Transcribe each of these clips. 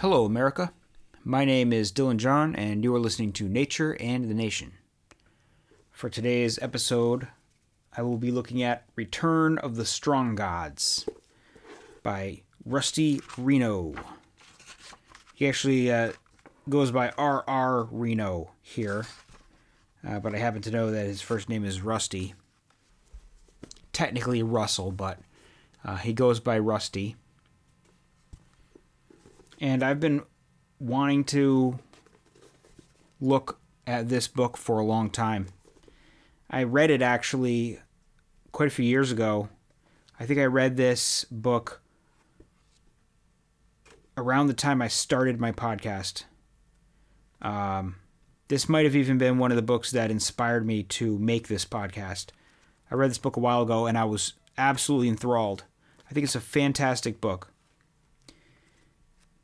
Hello, America. My name is Dylan John, and you are listening to Nature and the Nation. For today's episode, I will be looking at Return of the Strong Gods by Rusty Reno. He actually goes by R.R. Reno here, but I happen to know that his first name is Rusty. Technically Russell, but he goes by Rusty. And I've been wanting to look at this book for a long time. I read it actually quite a few years ago. I think I read this book around the time I started my podcast. This might have even been one of the books that inspired me to make this podcast. I read this book a while ago and I was absolutely enthralled. I think it's a fantastic book.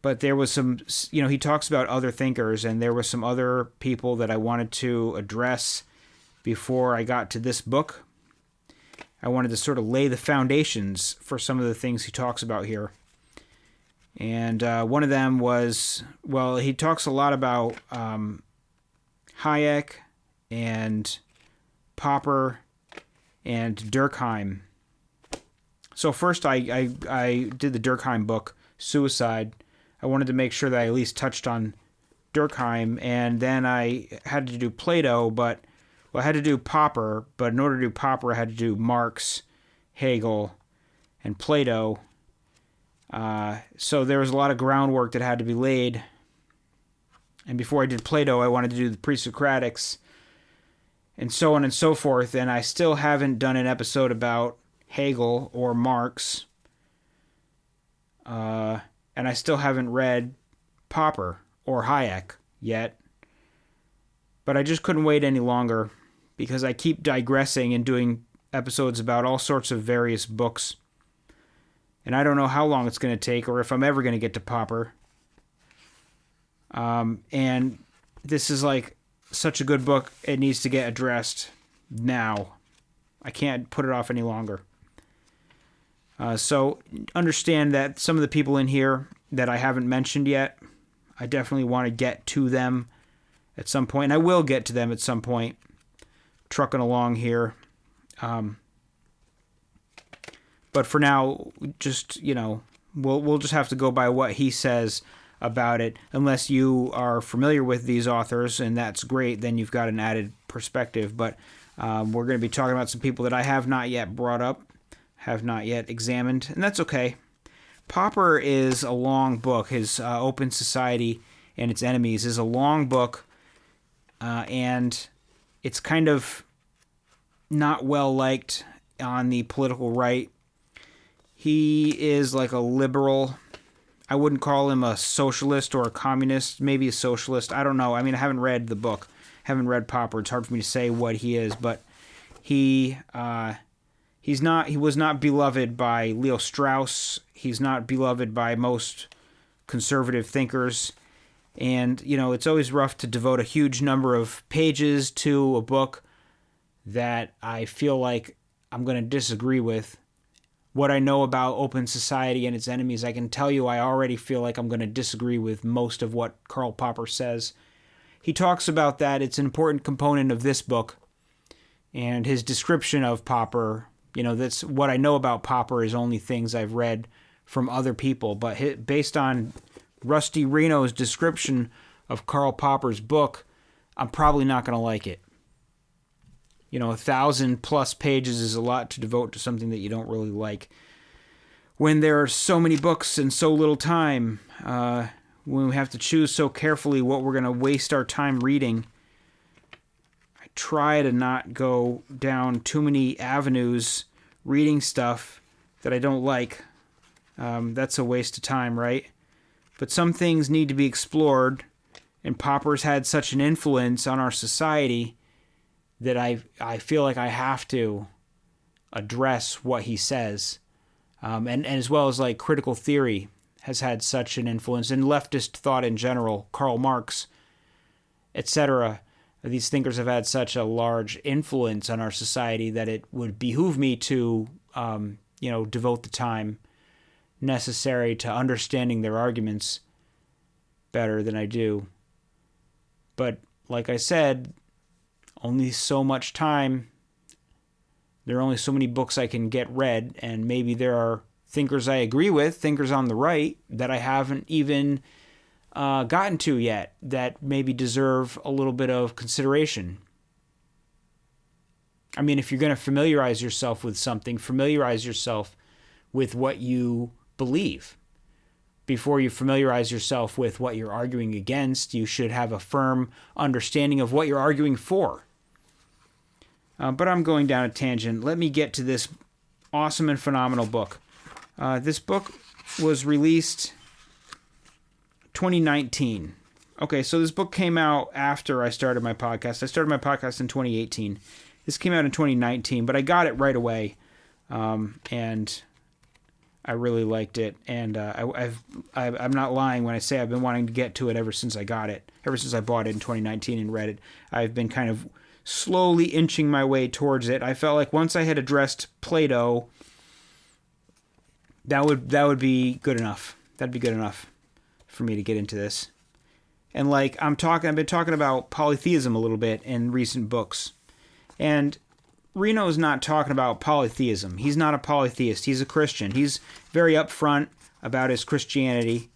But there was some, he talks about other thinkers, and there were some other people that I wanted to address before I got to this book. I wanted to sort of lay the foundations for some of the things he talks about here. And one of them was, he talks a lot about Hayek and Popper and Durkheim. So first I did the Durkheim book, Suicide. I wanted to make sure that I at least touched on Durkheim, and then I had to do Plato, I had to do Popper, but in order to do Popper, I had to do Marx, Hegel, and Plato. So there was a lot of groundwork that had to be laid. And before I did Plato, I wanted to do the Pre-Socratics, and so on and so forth, and I still haven't done an episode about Hegel or Marx. And I still haven't read Popper or Hayek yet. But I just couldn't wait any longer because I keep digressing and doing episodes about all sorts of various books. And I don't know how long it's going to take or if I'm ever going to get to Popper. And this is like such a good book, it needs to get addressed now. I can't put it off any longer. So understand that some of the people in here that I haven't mentioned yet, I definitely want to get to them at some point. And I will get to them at some point, trucking along here. But for now, just, we'll just have to go by what he says about it. Unless you are familiar with these authors, and that's great, then you've got an added perspective. But we're going to be talking about some people that I have not yet brought up, have not yet examined, and that's okay. Popper is a long book. His Open Society and Its Enemies is a long book, and it's kind of not well liked on the political right. He is like a liberal. I wouldn't call him a socialist or a communist, maybe a socialist. I don't know. I mean, I haven't read the book, haven't read Popper. It's hard for me to say what he is, but he was not beloved by Leo Strauss. He's not beloved by most conservative thinkers. And, it's always rough to devote a huge number of pages to a book that I feel like I'm going to disagree with. What I know about Open Society and Its Enemies, I can tell you I already feel like I'm going to disagree with most of what Karl Popper says. He talks about that. It's an important component of this book. And his description of Popper, that's what I know about Popper is only things I've read from other people. But based on Rusty Reno's description of Karl Popper's book, I'm probably not going to like it. 1,000+ pages is a lot to devote to something that you don't really like. When there are so many books and so little time, when we have to choose so carefully what we're going to waste our time reading, I try to not go down too many avenues reading stuff that I don't like. That's a waste of time, right? But some things need to be explored, and Popper's had such an influence on our society that I feel like I have to address what he says. And as well as like critical theory has had such an influence, and leftist thought in general, Karl Marx, etc. These thinkers have had such a large influence on our society that it would behoove me to, devote the time necessary to understanding their arguments better than I do. But like I said, only so much time. There are only so many books I can get read, and maybe there are thinkers I agree with, thinkers on the right, that I haven't even gotten to yet, that maybe deserve a little bit of consideration. I mean, if you're going to familiarize yourself with something, familiarize yourself with what you believe. Before you familiarize yourself with what you're arguing against, you should have a firm understanding of what you're arguing for. But I'm going down a tangent. Let me get to this awesome and phenomenal book. This book was released 2019. Okay, so this book came out after I started my podcast. I started my podcast in 2018. This came out in 2019, but I got it right away, and I really liked it. And I'm not lying when I say I've been wanting to get to it ever since I got it. Ever since I bought it in 2019 and read it, I've been kind of slowly inching my way towards it. I felt like once I had addressed Plato, that would be good enough. That'd be good enough for me to get into this. And like I've been talking about polytheism a little bit in recent books. And Reno is not talking about polytheism. He's not a polytheist. He's a Christian. He's very upfront about his Christianity.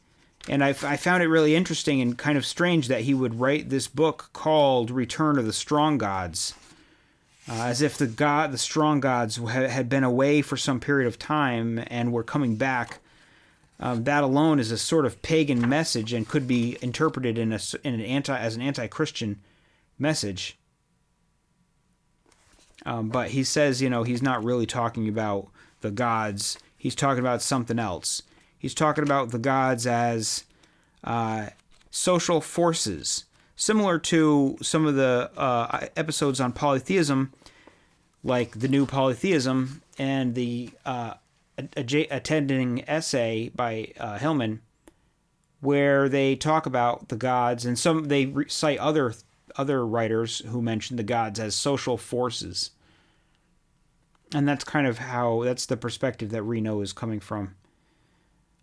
And I found it really interesting and kind of strange that he would write this book called Return of the Strong Gods, as if the strong gods had been away for some period of time and were coming back. That alone is a sort of pagan message and could be interpreted as an anti-Christian message. But he says, he's not really talking about the gods. He's talking about something else. He's talking about the gods as social forces, similar to some of the episodes on polytheism, like the New Polytheism and the attending essay by Hillman, where they talk about the gods, and they cite other writers who mention the gods as social forces. And that's kind of that's the perspective that Reno is coming from.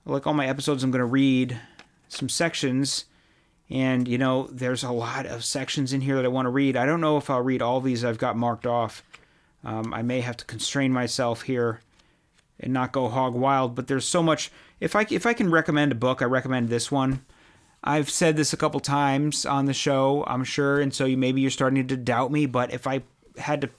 Like all my episodes, I'm going to read some sections, and there's a lot of sections in here that I want to read. I don't know if I'll read all these I've got marked off. I may have to constrain myself here and not go hog wild, but there's so much. If I can recommend a book, I recommend this one. I've said this a couple times on the show, I'm sure, and so maybe you're starting to doubt me, but if I had to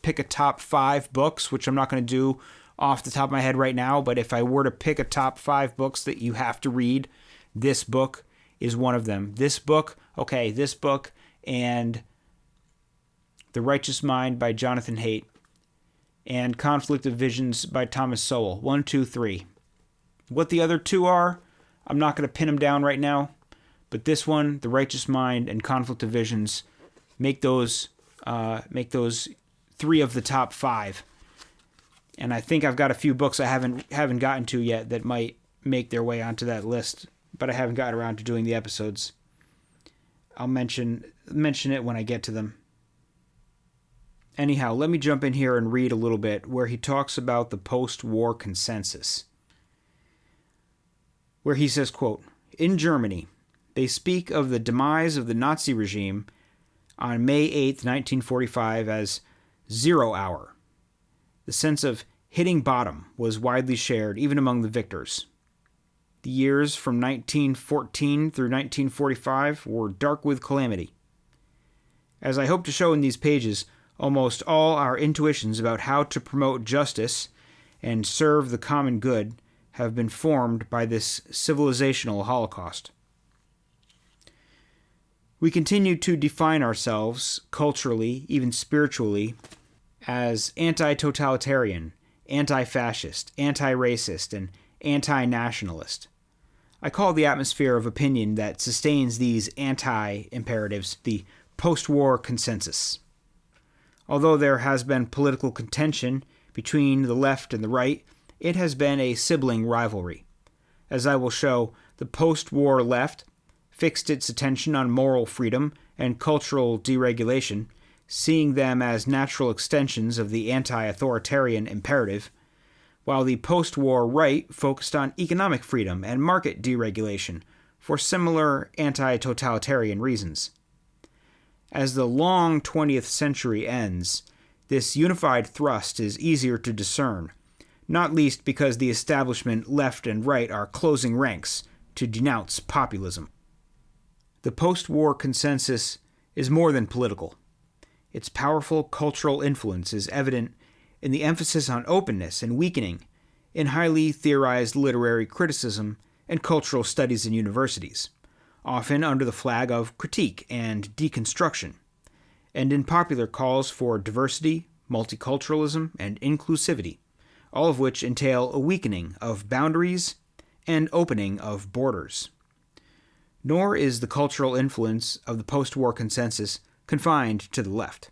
pick a top 5 books, which I'm not going to do off the top of my head right now, but if I were to pick a top 5 books that you have to read, this book is one of them. This book and The Righteous Mind by Jonathan Haidt and Conflict of Visions by Thomas Sowell. 1, 2, 3. What the other 2 are, I'm not going to pin them down right now, but this one, The Righteous Mind and Conflict of Visions, make those 3 of the top 5. And I think I've got a few books I haven't gotten to yet that might make their way onto that list, but I haven't gotten around to doing the episodes. I'll mention it when I get to them. Anyhow, let me jump in here and read a little bit where he talks about the post-war consensus. Where he says, quote, "In Germany, they speak of the demise of the Nazi regime on May 8th, 1945 as 0 hour. The sense of hitting bottom was widely shared even among the victors. The years from 1914 through 1945 were dark with calamity. As I hope to show in these pages, almost all our intuitions about how to promote justice and serve the common good have been formed by this civilizational holocaust. We continue to define ourselves, culturally, even spiritually, as anti-totalitarian, anti-fascist, anti-racist, and anti-nationalist. I call the atmosphere of opinion that sustains these anti-imperatives the post-war consensus. Although there has been political contention between the left and the right, it has been a sibling rivalry. As I will show, the post-war left fixed its attention on moral freedom and cultural deregulation, seeing them as natural extensions of the anti-authoritarian imperative, while the post-war right focused on economic freedom and market deregulation, for similar anti-totalitarian reasons. As the long 20th century ends, this unified thrust is easier to discern, not least because the establishment left and right are closing ranks to denounce populism. The post-war consensus is more than political. Its powerful cultural influence is evident in the emphasis on openness and weakening in highly theorized literary criticism and cultural studies in universities, often under the flag of critique and deconstruction, and in popular calls for diversity, multiculturalism, and inclusivity, all of which entail a weakening of boundaries and opening of borders. Nor is the cultural influence of the post-war consensus confined to the left.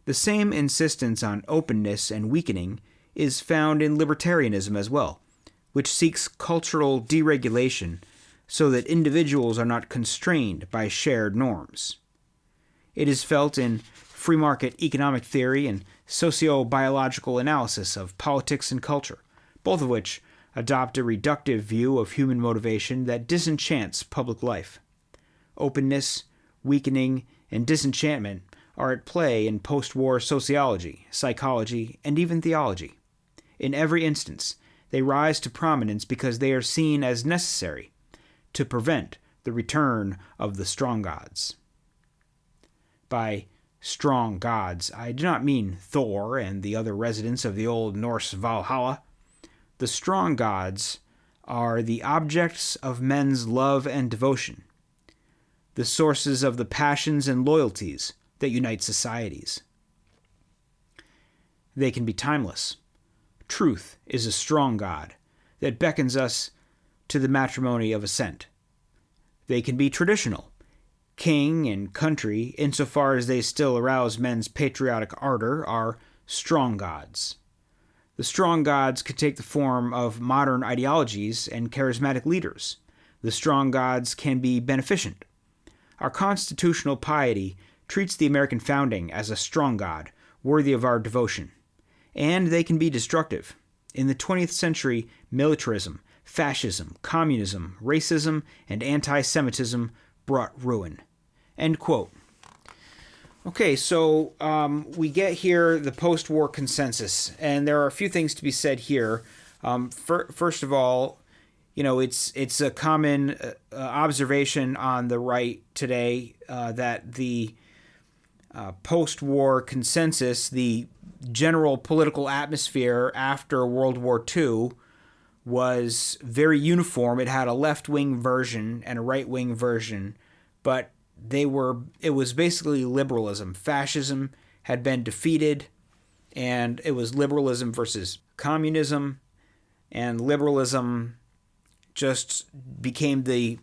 The same insistence on openness and weakening is found in libertarianism as well, which seeks cultural deregulation so that individuals are not constrained by shared norms. It is felt in free market economic theory and socio-biological analysis of politics and culture, both of which adopt a reductive view of human motivation that disenchants public life. Openness, weakening, and disenchantment are at play in post-war sociology, psychology, and even theology. In every instance, they rise to prominence because they are seen as necessary to prevent the return of the strong gods. By strong gods, I do not mean Thor and the other residents of the old Norse Valhalla. The strong gods are the objects of men's love and devotion, the sources of the passions and loyalties that unite societies. They can be timeless. Truth is a strong god that beckons us to the matrimony of assent. They can be traditional, king and country, insofar as they still arouse men's patriotic ardor, are strong gods. The strong gods could take the form of modern ideologies and charismatic leaders. The strong gods can be beneficent. Our constitutional piety treats the American founding as a strong god, worthy of our devotion. And they can be destructive. In the 20th century, militarism, fascism, communism, racism, and anti-Semitism brought ruin. End quote. Okay, so we get here the post-war consensus, and there are a few things to be said here. First of all, it's a common observation on the right today that the post-war consensus, the general political atmosphere after World War II, was very uniform. It had a left-wing version and a right-wing version, but it was basically liberalism. Fascism had been defeated, and it was liberalism versus communism, and liberalism just became the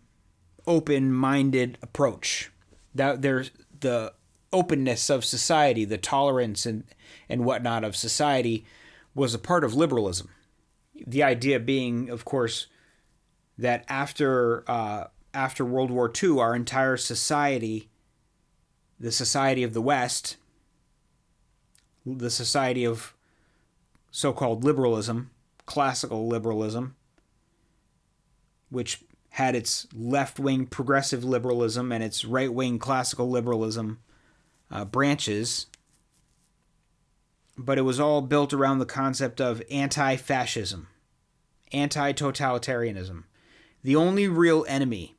open-minded approach. That there's the openness of society, the tolerance and whatnot of society was a part of liberalism. The idea being, of course, that after World War II, our entire society, the society of the West, the society of so-called liberalism, classical liberalism, which had its left-wing progressive liberalism and its right-wing classical liberalism branches, but it was all built around the concept of anti-fascism, anti-totalitarianism. The only real enemy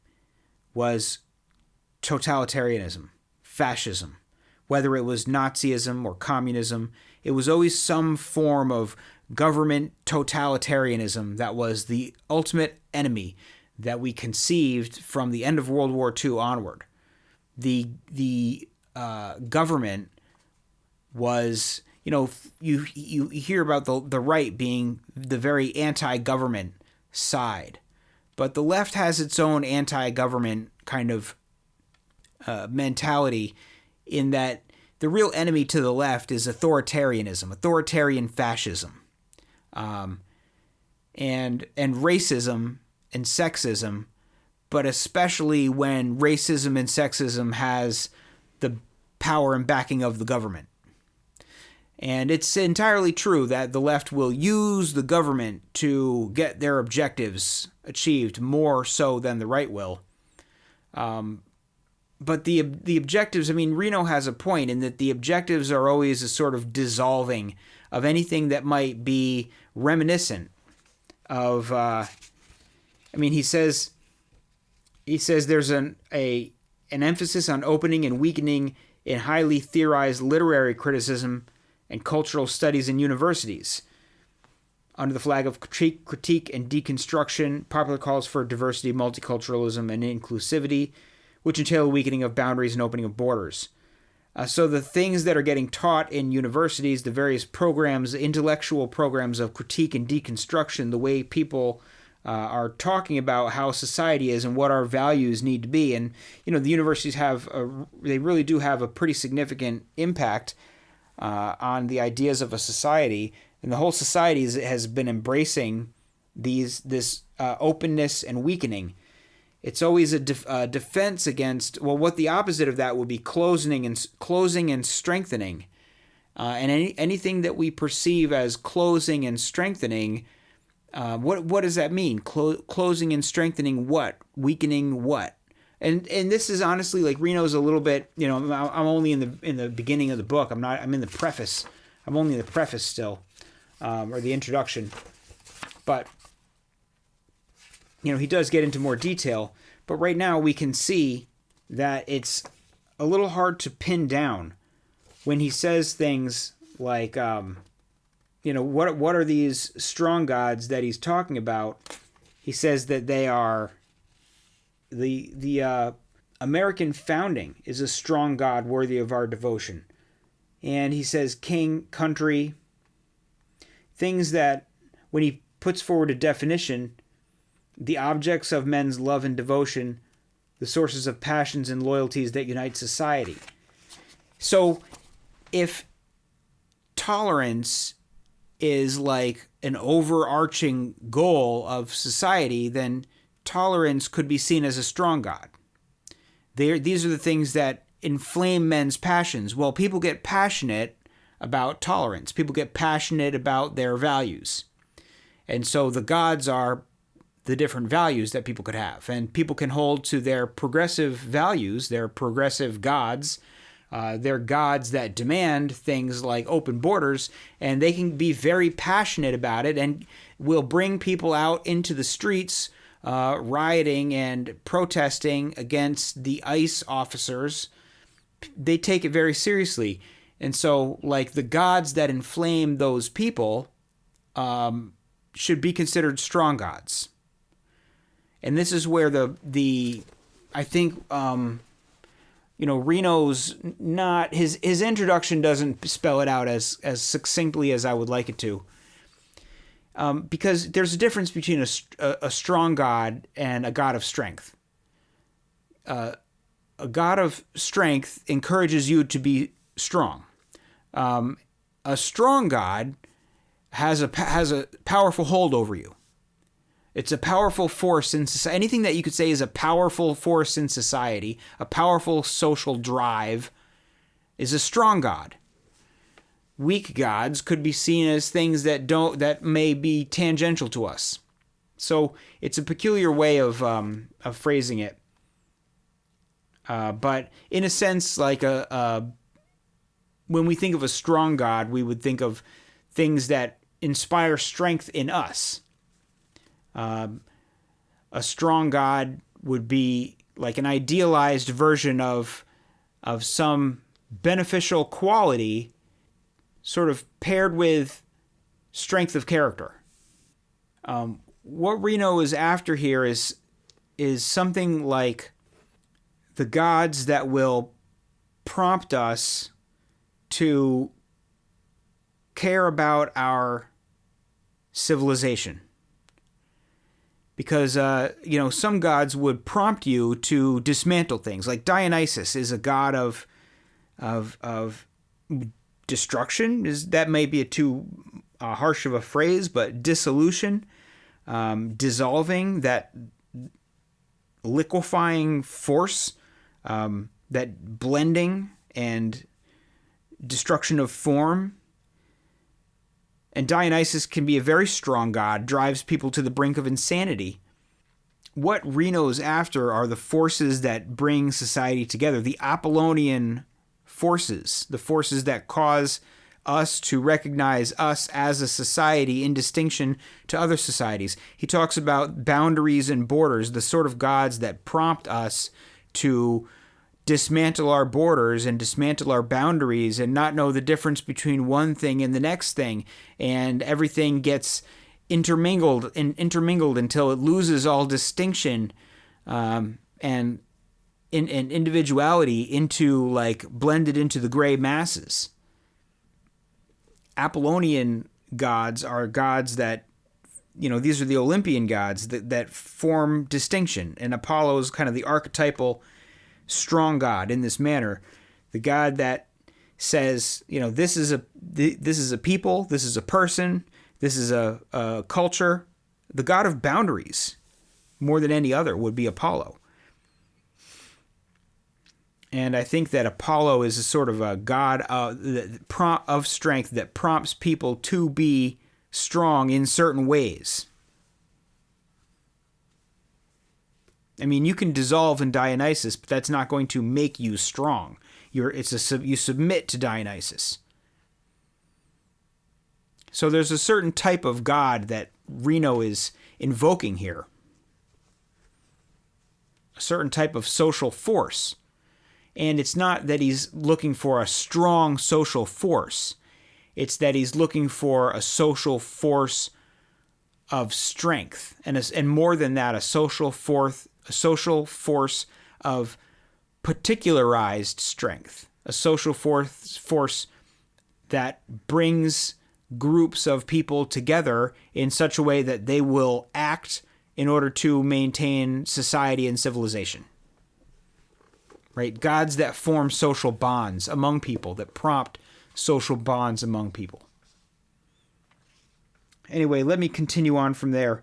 was totalitarianism, fascism. Whether it was Nazism or communism, it was always some form of government totalitarianism that was the ultimate enemy that we conceived from the end of World War II onward. The government was, you hear about the right being the very anti-government side, but the left has its own anti-government kind of mentality, in that the real enemy to the left is authoritarianism, authoritarian fascism, and racism and sexism, but especially when racism and sexism has the power and backing of the government. And it's entirely true that the left will use the government to get their objectives achieved more so than the right will. But the objectives, I mean, Reno has a point in that the objectives are always a sort of dissolving of anything that might be reminiscent of, he says there's an emphasis on opening and weakening in highly theorized literary criticism and cultural studies in universities. Under the flag of critique and deconstruction, popular calls for diversity, multiculturalism, and inclusivity, which entail a weakening of boundaries and opening of borders. So the things that are getting taught in universities, the various programs, intellectual programs of critique and deconstruction, the way people are talking about how society is and what our values need to be. And, the universities they really do have a pretty significant impact on the ideas of a society. And the whole society has been embracing this openness and weakening. It's always a defense against, what the opposite of that would be closing and strengthening. And anything that we perceive as closing and strengthening, what does that mean? Closing and strengthening what? Weakening what? And this is honestly, like, Reno's a little bit, I'm only in the beginning of the book. I'm in the preface. I'm only in the preface still, or the introduction. But he does get into more detail, but right now we can see that it's a little hard to pin down when he says things like, what are these strong gods that he's talking about? He says that they are the American founding is a strong god worthy of our devotion. And he says king, country, things that when he puts forward a definition, the objects of men's love and devotion, the sources of passions and loyalties that unite society. So if tolerance is like an overarching goal of society, then tolerance could be seen as a strong god. These are the things that inflame men's passions. Well, people get passionate about tolerance. People get passionate about their values. And so the gods are the different values that people could have. And people can hold to their progressive values, their progressive gods, they're gods that demand things like open borders, and they can be very passionate about it and will bring people out into the streets rioting and protesting against the ICE officers. They take it very seriously. And so, like, the gods that inflame those people should be considered strong gods. And this is where I think Reno's not, his introduction doesn't spell it out as succinctly as I would like it to. Because there's a difference between a strong god and a god of strength. A god of strength encourages you to be strong. A strong god has a powerful hold over you. It's a powerful force in society. Anything that you could say is a powerful force in society, a powerful social drive, is a strong god. Weak gods could be seen as things that may be tangential to us. So it's a peculiar way of phrasing it. But in a sense, like when we think of a strong god, we would think of things that inspire strength in us. A strong god would be like an idealized version of some beneficial quality, sort of paired with strength of character. What Reno is after here is something like the gods that will prompt us to care about our civilization. Because, some gods would prompt you to dismantle things. Like Dionysus is a god of destruction. That may be too harsh of a phrase, but dissolution, dissolving, that liquefying force, that blending and destruction of form. And Dionysus can be a very strong god, drives people to the brink of insanity. What Reno's after are the forces that bring society together, the Apollonian forces, the forces that cause us to recognize us as a society in distinction to other societies. He talks about boundaries and borders, the sort of gods that prompt us to dismantle our borders and dismantle our boundaries and not know the difference between one thing and the next thing, and everything gets intermingled until it loses all distinction and individuality into like blended into the gray masses. Apollonian gods are gods that, these are the Olympian gods that form distinction, and Apollo is kind of the archetypal strong god in this manner, the god that says, this is a people, this is a person, this is a culture. The god of boundaries, more than any other, would be Apollo. And I think that Apollo is a sort of a god of strength that prompts people to be strong in certain ways. I mean, you can dissolve in Dionysus, but that's not going to make you strong. You submit to Dionysus. So there's a certain type of god that Reno is invoking here. A certain type of social force. And it's not that he's looking for a strong social force. It's that he's looking for a social force of strength. And more than that, a social force of particularized strength. A social force that brings groups of people together in such a way that they will act in order to maintain society and civilization. Right? Gods that form social bonds among people, that prompt social bonds among people. Anyway, let me continue on from there.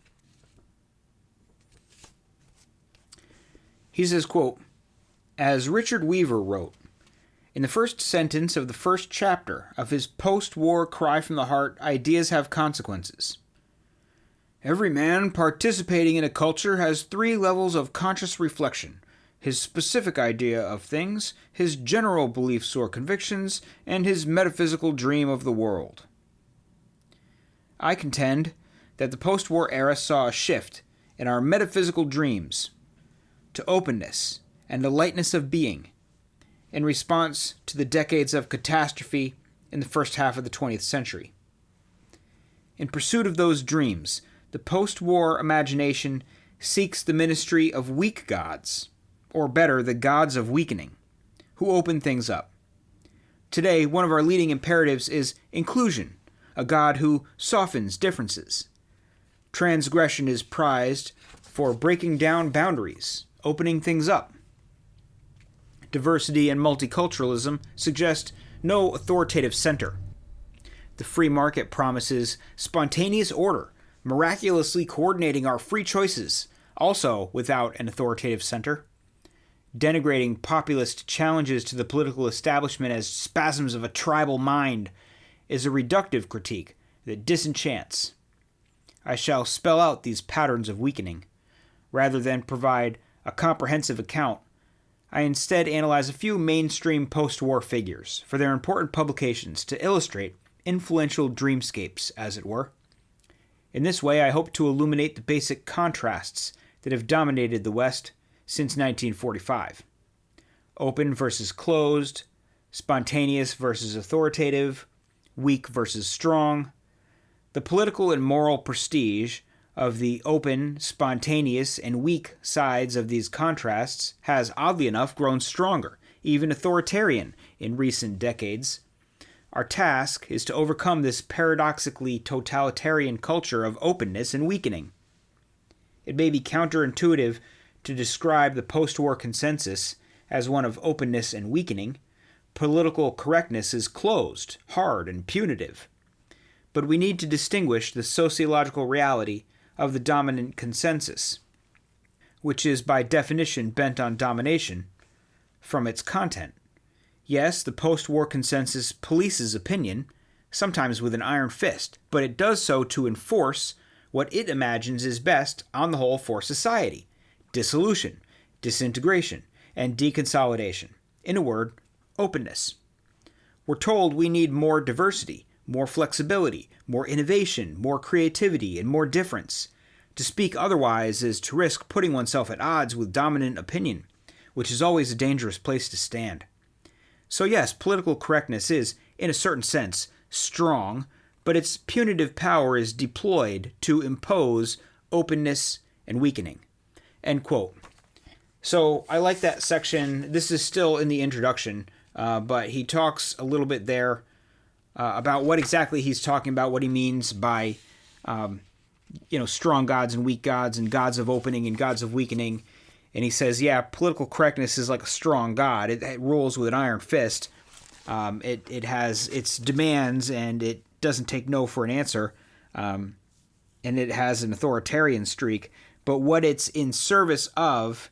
He says, quote, as Richard Weaver wrote, in the first sentence of the first chapter of his post-war Cry from the Heart, Ideas Have Consequences. Every man participating in a culture has 3 levels of conscious reflection: his specific idea of things, his general beliefs or convictions, and his metaphysical dream of the world. I contend that the post-war era saw a shift in our metaphysical dreams to openness and a lightness of being in response to the decades of catastrophe in the first half of the 20th century. In pursuit of those dreams, the post-war imagination seeks the ministry of weak gods, or better, the gods of weakening, who open things up. Today, one of our leading imperatives is inclusion, a god who softens differences. Transgression is prized for breaking down boundaries, opening things up. Diversity and multiculturalism suggest no authoritative center. The free market promises spontaneous order, miraculously coordinating our free choices, also without an authoritative center. Denigrating populist challenges to the political establishment as spasms of a tribal mind is a reductive critique that disenchants. I shall spell out these patterns of weakening. Rather than provide a comprehensive account, I instead analyze a few mainstream post-war figures for their important publications to illustrate influential dreamscapes, as it were. In this way, I hope to illuminate the basic contrasts that have dominated the West since 1945. Open versus closed, spontaneous versus authoritative, weak versus strong. The political and moral prestige of the open, spontaneous, and weak sides of these contrasts has, oddly enough, grown stronger, even authoritarian, in recent decades. Our task is to overcome this paradoxically totalitarian culture of openness and weakening. It may be counterintuitive to describe the post-war consensus as one of openness and weakening. Political correctness is closed, hard, and punitive. But we need to distinguish the sociological reality of the dominant consensus, which is by definition bent on domination, from its content. Yes, the post-war consensus polices opinion, sometimes with an iron fist, but it does so to enforce what it imagines is best on the whole for society: dissolution, disintegration, and deconsolidation. In a word, openness. We're told we need more diversity, more flexibility, more innovation, more creativity, and more difference. To speak otherwise is to risk putting oneself at odds with dominant opinion, which is always a dangerous place to stand. So yes, political correctness is, in a certain sense, strong, but its punitive power is deployed to impose openness and weakening. End quote. So I like that section. This is still in the introduction, but he talks a little bit there about what exactly he's talking about, what he means by strong gods and weak gods, and gods of opening and gods of weakening. And he says, yeah, political correctness is like a strong god. It rules with an iron fist. It has its demands, and it doesn't take no for an answer. And it has an authoritarian streak. But what it's in service of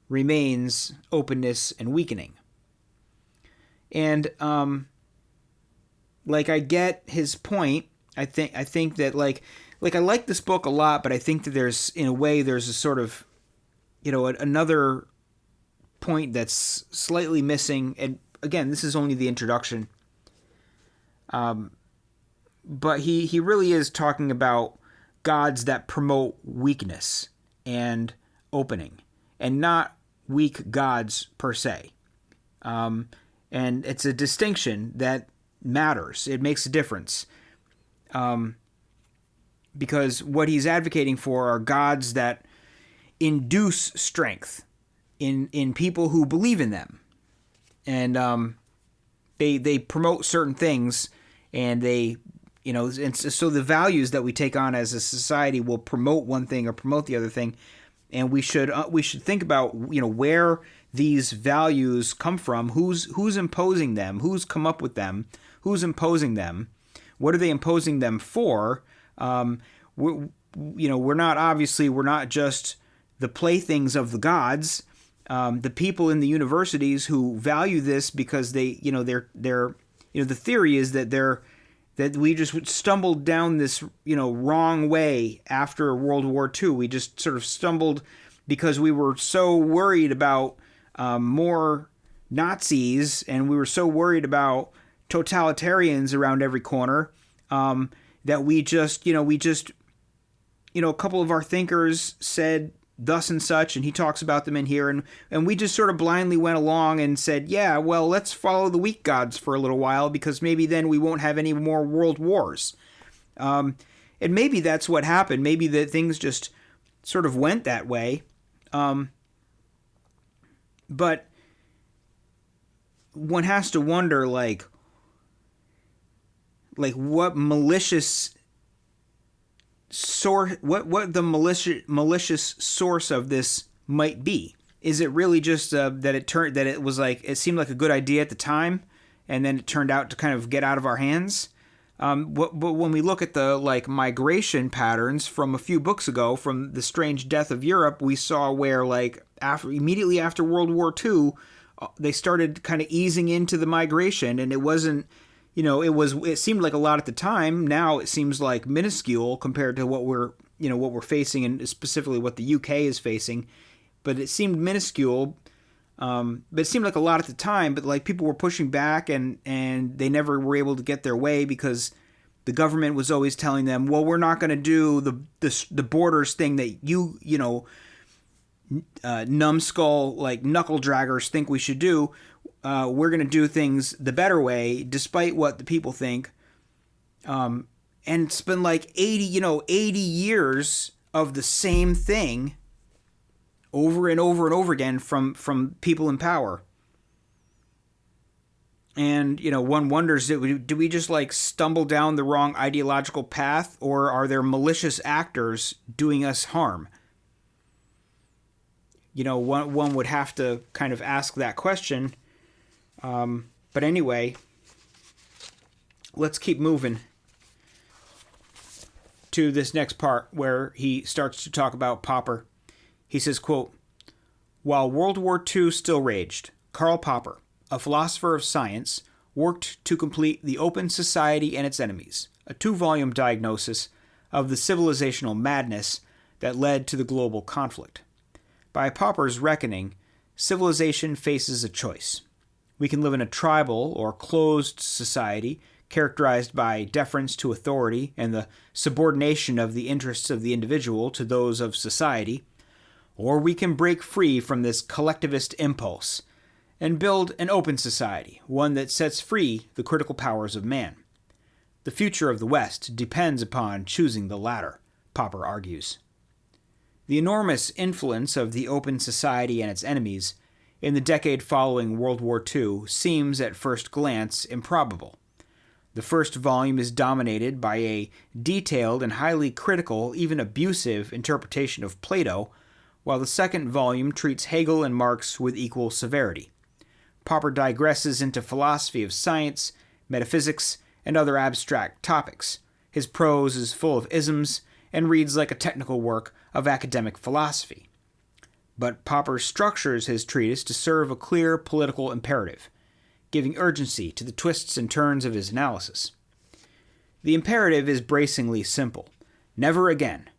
remains openness and weakening. And I get his point. I think that I like this book a lot, but I think that there's a sort of, another point that's slightly missing. And again, this is only the introduction. But he really is talking about gods that promote weakness and opening, and not weak gods per se. And it's a distinction that matters. It makes a difference. Because what he's advocating for are gods that induce strength in people who believe in them. And they promote certain things, and and so the values that we take on as a society will promote one thing or promote the other thing. And we should think about where these values come from, who's imposing them, who's come up with them, who's imposing them, what are they imposing them for? We're not just the playthings of the gods. The people in the universities who value this because the theory is that we just stumbled down this, wrong way after World War II. We just sort of stumbled because we were so worried about more Nazis, and we were so worried about totalitarians around every corner, that we just, a couple of our thinkers said thus and such, and he talks about them in here, and we just sort of blindly went along and said, yeah, well, let's follow the weak gods for a little while, because maybe then we won't have any more world wars. And maybe that's what happened. Maybe that things just sort of went that way. But one has to wonder, what malicious source, what the malicious source of this might be. Is it really just it seemed like a good idea at the time, and then it turned out to kind of get out of our hands? But when we look at the migration patterns from a few books ago, from The Strange Death of Europe, we saw where immediately after World War II, they started kind of easing into the migration, and it wasn't. It seemed like a lot at the time. Now it seems like minuscule compared to what we're facing, and specifically what the UK is facing. But it seemed minuscule. But it seemed like a lot at the time. But people were pushing back, and they never were able to get their way because the government was always telling them, well, we're not going to do the borders thing that numbskull knuckle draggers think we should do. We're going to do things the better way, despite what the people think. And it's been 80 years of the same thing over and over and over again from people in power. And, one wonders, do we just stumble down the wrong ideological path, or are there malicious actors doing us harm? One would have to kind of ask that question. But anyway, let's keep moving to this next part where he starts to talk about Popper. He says, quote, "While World War II still raged, Karl Popper, a philosopher of science, worked to complete The Open Society and Its Enemies, a 2-volume diagnosis of the civilizational madness that led to the global conflict. By Popper's reckoning, civilization faces a choice. We can live in a tribal or closed society characterized by deference to authority and the subordination of the interests of the individual to those of society, or we can break free from this collectivist impulse and build an open society, one that sets free the critical powers of man. The future of the West depends upon choosing the latter, Popper argues. The enormous influence of the open society and its enemies in the decade following World War II seems at first glance improbable. The first volume is dominated by a detailed and highly critical, even abusive, interpretation of Plato, while the second volume treats Hegel and Marx with equal severity. Popper digresses into philosophy of science, metaphysics, and other abstract topics. His prose is full of isms and reads like a technical work of academic philosophy. But Popper structures his treatise to serve a clear political imperative, giving urgency to the twists and turns of his analysis. The imperative is bracingly simple. Never again.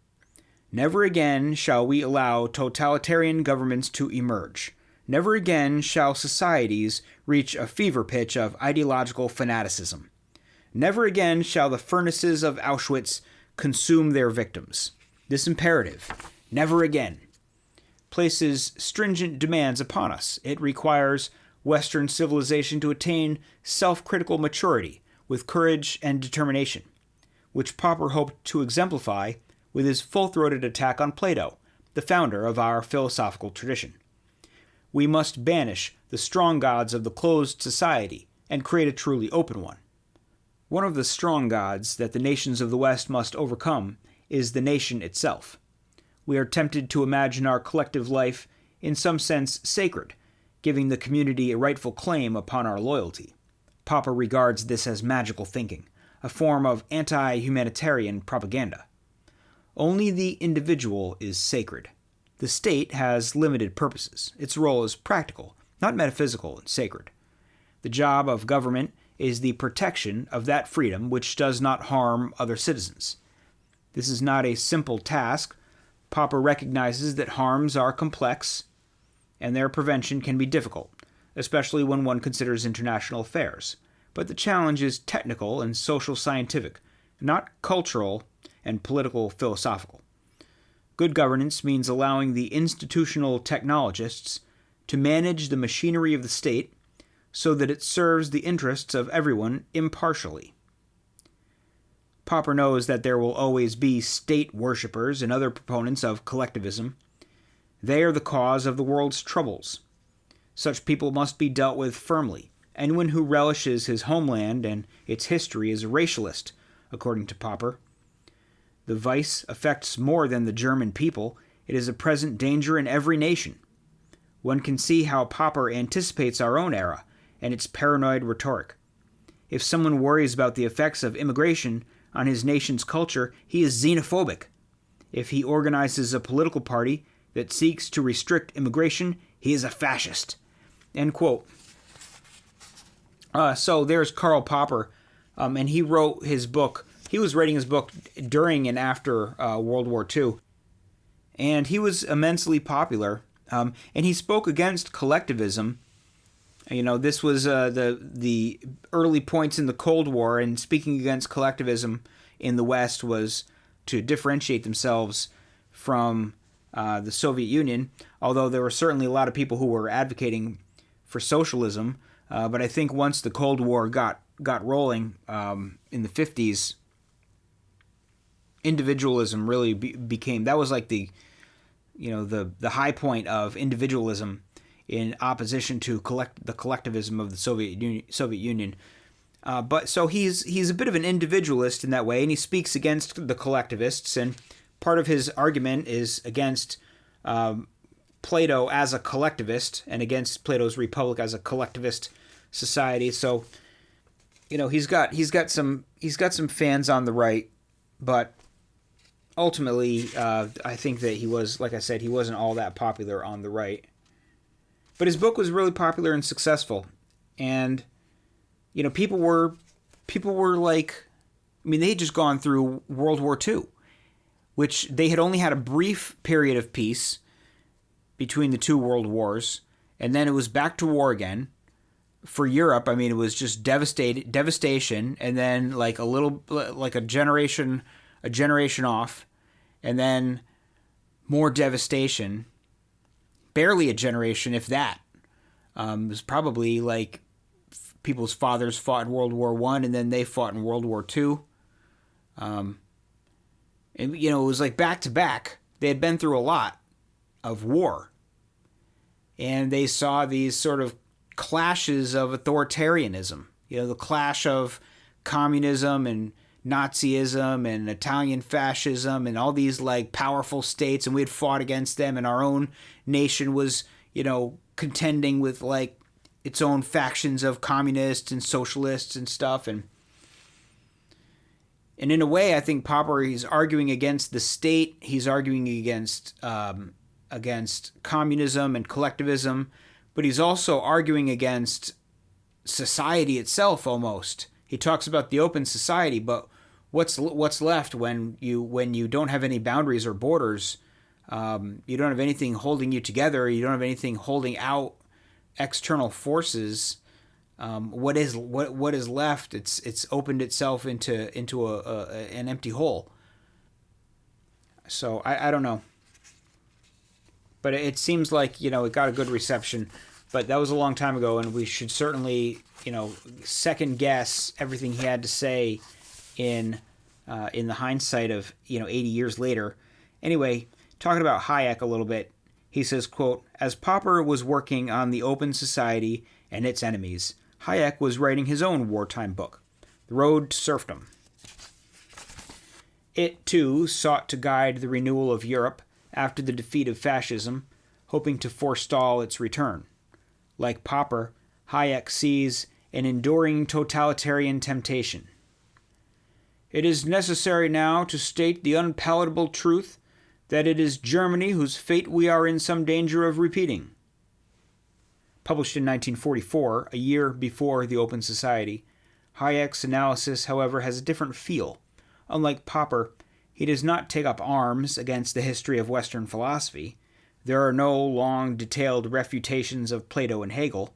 Never again shall we allow totalitarian governments to emerge. Never again shall societies reach a fever pitch of ideological fanaticism. Never again shall the furnaces of Auschwitz consume their victims. This imperative, never again, places stringent demands upon us. It requires Western civilization to attain self-critical maturity with courage and determination, which Popper hoped to exemplify with his full-throated attack on Plato, the founder of our philosophical tradition. We must banish the strong gods of the closed society and create a truly open one. One of the strong gods that the nations of the West must overcome is the nation itself. We are tempted to imagine our collective life in some sense sacred, giving the community a rightful claim upon our loyalty. Popper regards this as magical thinking, a form of anti-humanitarian propaganda. Only the individual is sacred. The state has limited purposes. Its role is practical, not metaphysical and sacred. The job of government is the protection of that freedom which does not harm other citizens. This is not a simple task. Popper recognizes that harms are complex and their prevention can be difficult, especially when one considers international affairs. But the challenge is technical and social scientific, not cultural and political philosophical. Good governance means allowing the institutional technologists to manage the machinery of the state so that it serves the interests of everyone impartially. Popper knows that there will always be state worshippers and other proponents of collectivism. They are the cause of the world's troubles. Such people must be dealt with firmly. Anyone who relishes his homeland and its history is a racialist, according to Popper. The vice affects more than the German people. It is a present danger in every nation. One can see how Popper anticipates our own era and its paranoid rhetoric. If someone worries about the effects of immigration on his nation's culture, he is xenophobic. If he organizes a political party that seeks to restrict immigration, he is a fascist. End quote. So there's Karl Popper, and he wrote his book. He was writing his book during and after World War II, and he was immensely popular. And he spoke against collectivism. You know, this was the early points in the Cold War, and speaking against collectivism in the West was to differentiate themselves from the Soviet Union, although there were certainly a lot of people who were advocating for socialism. But I think once the Cold War got rolling in the 50s, individualism really became, that was like the high point of individualism in opposition to the collectivism of the Soviet Union. But so he's a bit of an individualist in that way, and he speaks against the collectivists, and part of his argument is against Plato as a collectivist and against Plato's Republic as a collectivist society. So, you know, he's got some fans on the right, but ultimately, I think that he was, like I said, he wasn't all that popular on the right. But his book was really popular and successful, and People were like, I mean, they had just gone through World War II, which they had only had a brief period of peace between the two world wars, and then it was back to war again. For Europe, I mean, it was just devastation, and then like a generation off, and then more devastation. Barely a generation, if that. It was probably like people's fathers fought in World War I, and then they fought in World War II. And it was like back to back. They had been through a lot of war, and they saw these sort of clashes of authoritarianism. The clash of communism and Nazism and Italian fascism and all these like powerful states, and we had fought against them, and our own nation was, contending with like its own factions of communists and socialists and stuff. And in a way, I think Popper, he's arguing against the state. He's arguing against communism and collectivism, but he's also arguing against society itself almost. He talks about the open society, but what's left when you don't have any boundaries or borders? You don't have anything holding you together. You don't have anything holding out external forces. What is left? It's opened itself into an empty hole. So I don't know, but it seems like it got a good reception. But that was a long time ago, and we should certainly second guess everything he had to say in the hindsight of 80 years later. Anyway, talking about Hayek a little bit, he says, quote, "As Popper was working on the open society and its enemies, Hayek was writing his own wartime book, The Road to Serfdom. It, too, sought to guide the renewal of Europe after the defeat of fascism, hoping to forestall its return. Like Popper, Hayek sees an enduring totalitarian temptation. It is necessary now to state the unpalatable truth that it is Germany whose fate we are in some danger of repeating." Published in 1944, a year before The Open Society, Hayek's analysis, however, has a different feel. Unlike Popper, he does not take up arms against the history of Western philosophy. There are no long, detailed refutations of Plato and Hegel.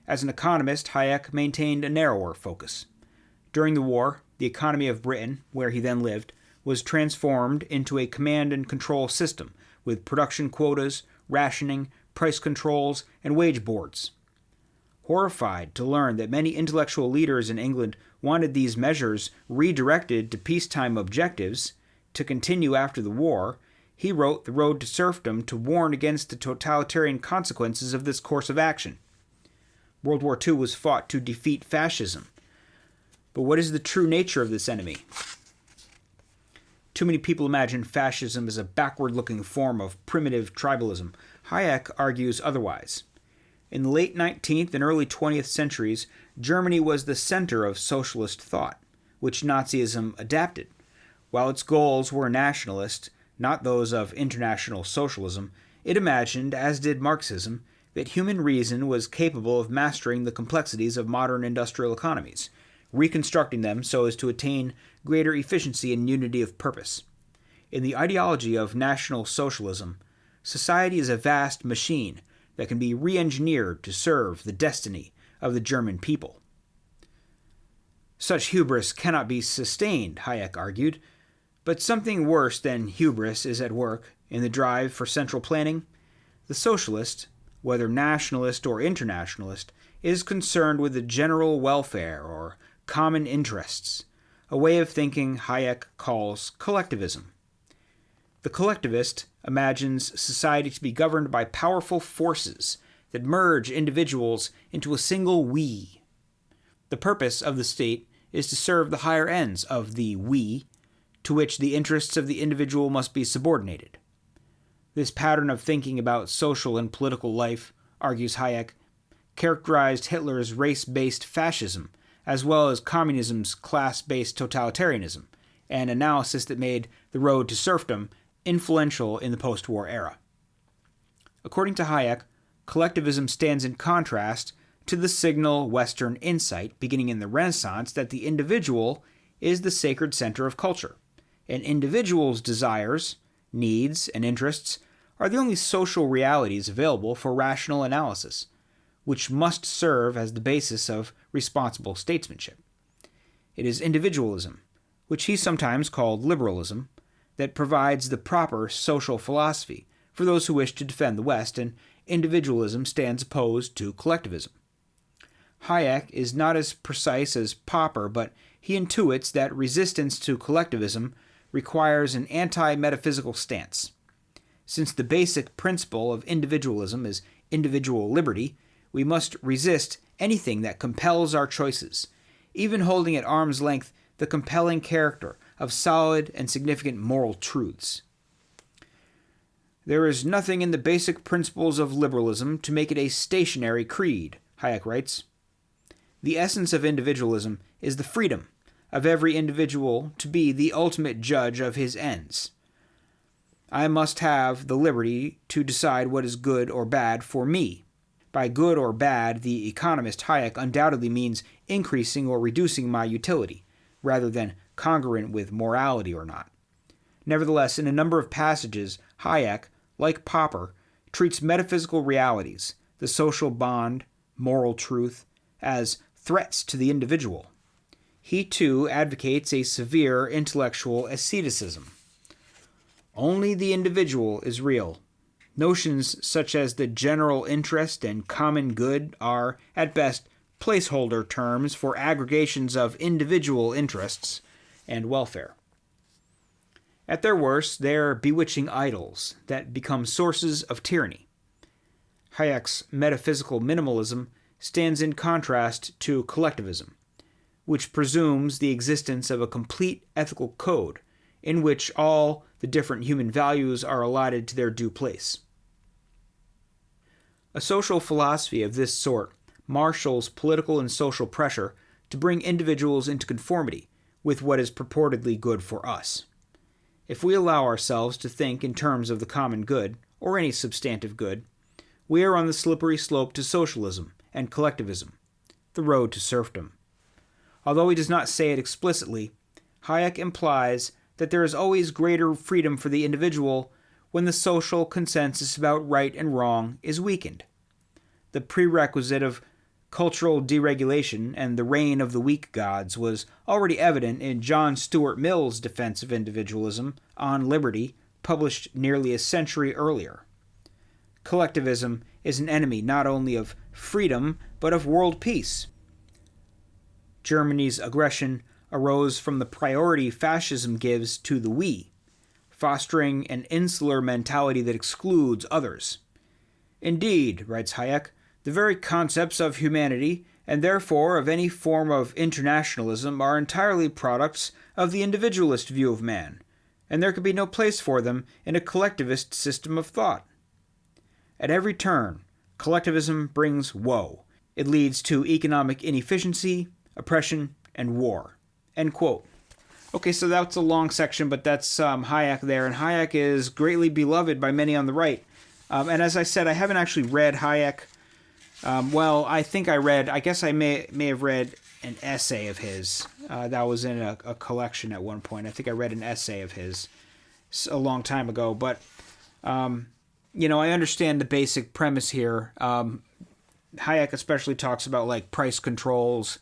As an economist, Hayek maintained a narrower focus. During the war, the economy of Britain, where he then lived, was transformed into a command and control system with production quotas, rationing, price controls, and wage boards. Horrified to learn that many intellectual leaders in England wanted these measures redirected to peacetime objectives to continue after the war, he wrote The Road to Serfdom to warn against the totalitarian consequences of this course of action. World War II was fought to defeat fascism. But what is the true nature of this enemy? Too many people imagine fascism as a backward-looking form of primitive tribalism. Hayek argues otherwise. In the late 19th and early 20th centuries, Germany was the center of socialist thought, which Nazism adapted. While its goals were nationalist, not those of international socialism, it imagined, as did Marxism, that human reason was capable of mastering the complexities of modern industrial economies, reconstructing them so as to attain greater efficiency and unity of purpose. In the ideology of National Socialism, society is a vast machine that can be re-engineered to serve the destiny of the German people. Such hubris cannot be sustained, Hayek argued, but something worse than hubris is at work in the drive for central planning. The socialist, whether nationalist or internationalist, is concerned with the general welfare or common interests, a way of thinking Hayek calls collectivism. The collectivist imagines society to be governed by powerful forces that merge individuals into a single we. The purpose of the state is to serve the higher ends of the we, to which the interests of the individual must be subordinated. This pattern of thinking about social and political life, argues Hayek, characterized Hitler's race-based fascism, as well as communism's class-based totalitarianism, an analysis that made The Road to Serfdom influential in the post-war era. According to Hayek, collectivism stands in contrast to the signal Western insight beginning in the Renaissance that the individual is the sacred center of culture. An individual's desires, needs, and interests are the only social realities available for rational analysis, which must serve as the basis of responsible statesmanship. It is individualism, which he sometimes called liberalism, that provides the proper social philosophy for those who wish to defend the West, and individualism stands opposed to collectivism. Hayek is not as precise as Popper, but he intuits that resistance to collectivism requires an anti-metaphysical stance. Since the basic principle of individualism is individual liberty, we must resist anything that compels our choices, even holding at arm's length the compelling character of solid and significant moral truths. There is nothing in the basic principles of liberalism to make it a stationary creed, Hayek writes. The essence of individualism is the freedom of every individual to be the ultimate judge of his ends. I must have the liberty to decide what is good or bad for me. By good or bad, the economist Hayek undoubtedly means increasing or reducing my utility, rather than congruent with morality or not. Nevertheless, in a number of passages, Hayek, like Popper, treats metaphysical realities, the social bond, moral truth, as threats to the individual. He, too, advocates a severe intellectual asceticism. Only the individual is real. Notions such as the general interest and common good are, at best, placeholder terms for aggregations of individual interests and welfare. At their worst, they are bewitching idols that become sources of tyranny. Hayek's metaphysical minimalism stands in contrast to collectivism, which presumes the existence of a complete ethical code in which all the different human values are allotted to their due place. A social philosophy of this sort marshals political and social pressure to bring individuals into conformity with what is purportedly good for us. If we allow ourselves to think in terms of the common good, or any substantive good, we are on the slippery slope to socialism and collectivism, the road to serfdom. Although he does not say it explicitly, Hayek implies that there is always greater freedom for the individual when the social consensus about right and wrong is weakened. The prerequisite of cultural deregulation and the reign of the weak gods was already evident in John Stuart Mill's defense of individualism on liberty, published nearly a century earlier. Collectivism is an enemy not only of freedom, but of world peace. Germany's aggression arose from the priority fascism gives to the we, fostering an insular mentality that excludes others. Indeed, writes Hayek, the very concepts of humanity, and therefore of any form of internationalism, are entirely products of the individualist view of man, and there could be no place for them in a collectivist system of thought. At every turn, collectivism brings woe. It leads to economic inefficiency, oppression, and war. End quote. Okay, so that's a long section, but that's Hayek there, and Hayek is greatly beloved by many on the right. And as I said, I haven't actually read Hayek. I guess I may have read an essay of his that was in a collection at one point. I think I read an essay of his a long time ago, but I understand the basic premise here. Hayek especially talks about like price controls,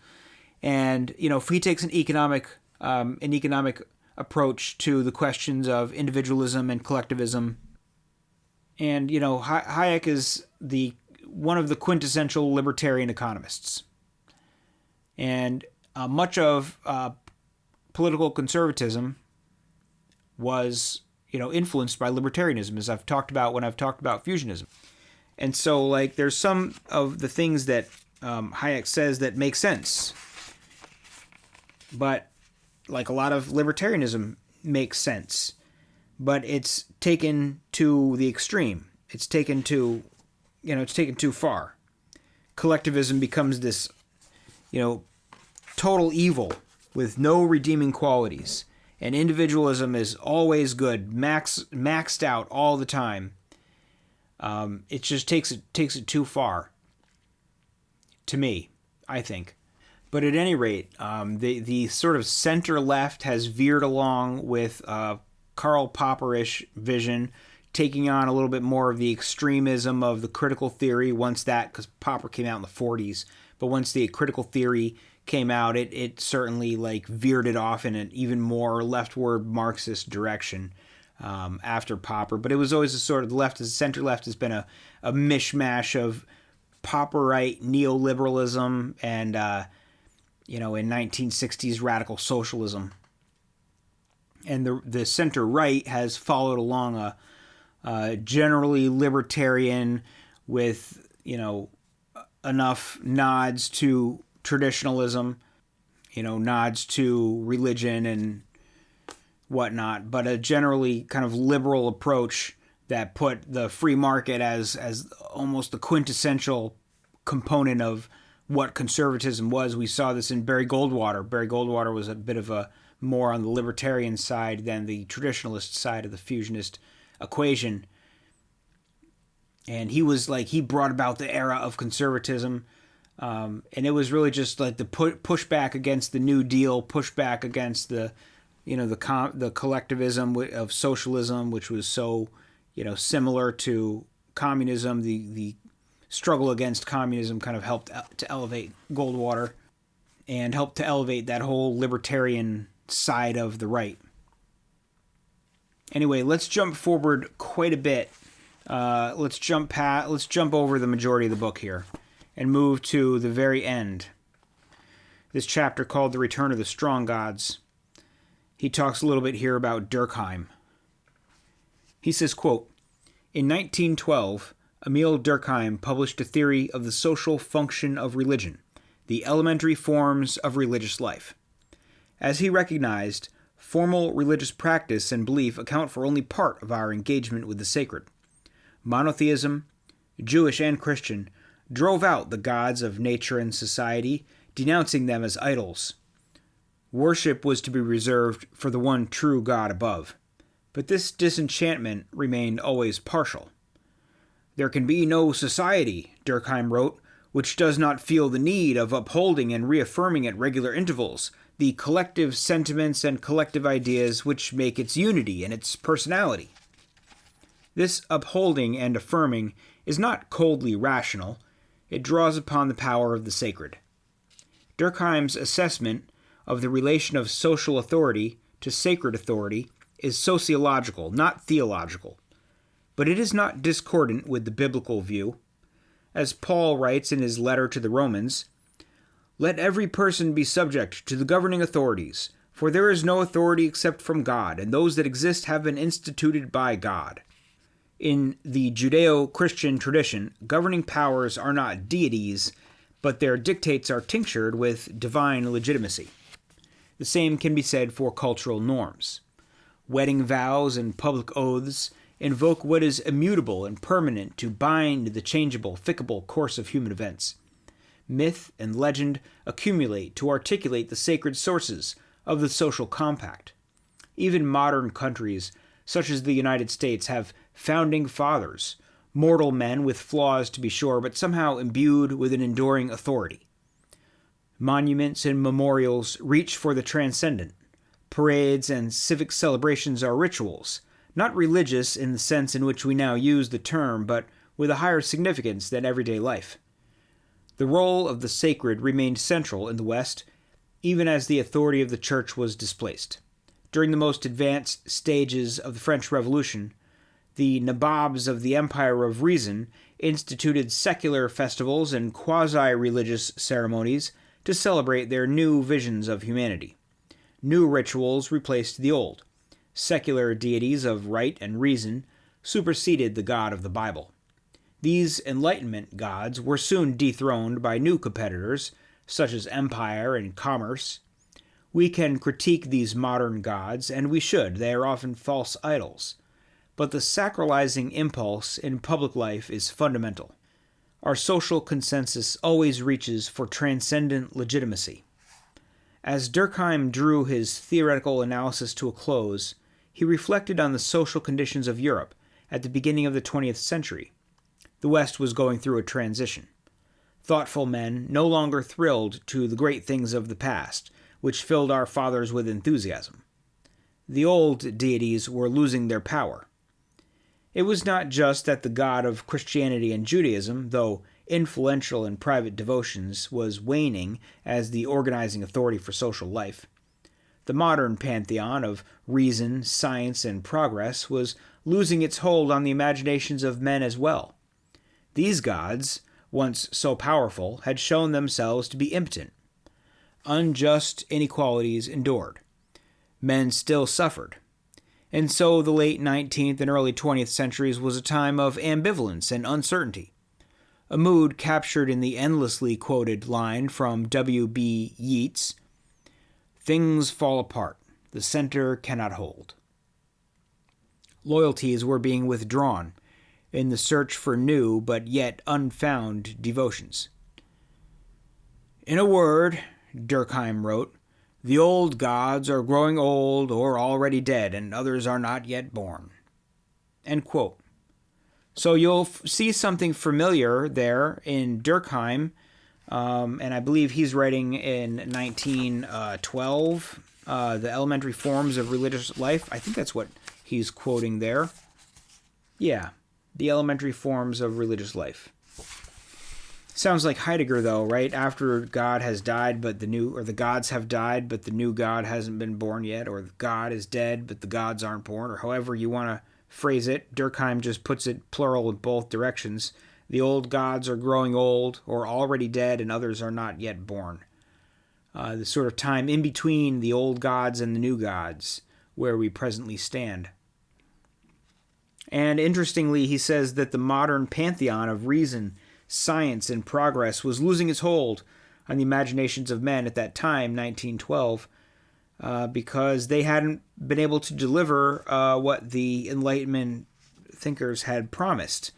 and if he takes an economic approach to the questions of individualism and collectivism, and Hayek is one of the quintessential libertarian economists, and much of political conservatism was influenced by libertarianism, as I've talked about when I've talked about fusionism. And so there's some of the things that Hayek says that make sense, but a lot of libertarianism makes sense, but it's taken to the extreme. It's taken too far. Collectivism becomes this, total evil with no redeeming qualities, and individualism is always good, maxed out all the time. It just takes it too far to me, I think. But at any rate, the sort of center left has veered along with Karl Popperish vision, taking on a little bit more of the extremism of the critical theory once that, because Popper came out in the 40s, but once the critical theory came out, it certainly like veered it off in an even more leftward Marxist direction after Popper. But it was always a sort of the left, the center left has been a mishmash of Popperite neoliberalism and in 1960s radical socialism. And the center right has followed along a generally libertarian with, enough nods to traditionalism, nods to religion and whatnot, but a generally kind of liberal approach that put the free market as almost the quintessential component of what conservatism was. We saw this in Barry Goldwater. Barry Goldwater was a bit of a more on the libertarian side than the traditionalist side of the fusionist equation. And he brought about the era of conservatism. And it was really just like the pushback against the New Deal, pushback against the collectivism of socialism, which was so, similar to communism. The struggle against communism kind of helped to elevate Goldwater and helped to elevate that whole libertarian side of the right. Anyway, let's jump forward quite a bit. Let's jump over the majority of the book here and move to the very end. This chapter called The Return of the Strong Gods. He talks a little bit here about Durkheim. He says, quote, "In 1912, Emil Durkheim published a theory of the social function of religion, the elementary forms of religious life. As he recognized, formal religious practice and belief account for only part of our engagement with the sacred. Monotheism, Jewish and Christian, drove out the gods of nature and society, denouncing them as idols. Worship was to be reserved for the one true God above. But this disenchantment remained always partial. There can be no society, Durkheim wrote, which does not feel the need of upholding and reaffirming at regular intervals the collective sentiments and collective ideas which make its unity and its personality. This upholding and affirming is not coldly rational. It draws upon the power of the sacred. Durkheim's assessment of the relation of social authority to sacred authority is sociological, not theological. But it is not discordant with the biblical view. As Paul writes in his letter to the Romans, "Let every person be subject to the governing authorities, for there is no authority except from God, and those that exist have been instituted by God." In the Judeo-Christian tradition, governing powers are not deities, but their dictates are tinctured with divine legitimacy. The same can be said for cultural norms. Wedding vows and public oaths invoke what is immutable and permanent to bind the changeable, fickle course of human events. Myth and legend accumulate to articulate the sacred sources of the social compact. Even modern countries, such as the United States, have founding fathers, mortal men with flaws to be sure, but somehow imbued with an enduring authority. Monuments and memorials reach for the transcendent. Parades and civic celebrations are rituals, not religious in the sense in which we now use the term, but with a higher significance than everyday life. The role of the sacred remained central in the West, even as the authority of the Church was displaced. During the most advanced stages of the French Revolution, the nabobs of the Empire of Reason instituted secular festivals and quasi-religious ceremonies to celebrate their new visions of humanity. New rituals replaced the old. Secular deities of right and reason superseded the God of the Bible. These Enlightenment gods were soon dethroned by new competitors, such as empire and commerce. We can critique these modern gods, and we should. They are often false idols. But the sacralizing impulse in public life is fundamental. Our social consensus always reaches for transcendent legitimacy. As Durkheim drew his theoretical analysis to a close, he reflected on the social conditions of Europe at the beginning of the 20th century. The West was going through a transition. Thoughtful men no longer thrilled to the great things of the past, which filled our fathers with enthusiasm. The old deities were losing their power. It was not just that the God of Christianity and Judaism, though influential in private devotions, was waning as the organizing authority for social life. The modern pantheon of reason, science, and progress was losing its hold on the imaginations of men as well. These gods, once so powerful, had shown themselves to be impotent. Unjust inequalities endured. Men still suffered. And so the late 19th and early 20th centuries was a time of ambivalence and uncertainty, a mood captured in the endlessly quoted line from W.B. Yeats, "Things fall apart, the center cannot hold." Loyalties were being withdrawn in the search for new but yet unfound devotions. In a word, Durkheim wrote, "The old gods are growing old or already dead, and others are not yet born." End quote. So you'll see something familiar there in Durkheim, and I believe he's writing in 1912, The Elementary Forms of Religious Life. I think that's what he's quoting there. Yeah, The Elementary Forms of Religious Life. Sounds like Heidegger, though, right? After God has died, but the gods have died, but the new God hasn't been born yet, or God is dead, but the gods aren't born, or however you want to phrase it. Durkheim just puts it plural in both directions. The old gods are growing old, or already dead, and others are not yet born. The sort of time in between the old gods and the new gods, where we presently stand. And interestingly, he says that the modern pantheon of reason, science, and progress was losing its hold on the imaginations of men at that time, 1912, because they hadn't been able to deliver what the Enlightenment thinkers had promised.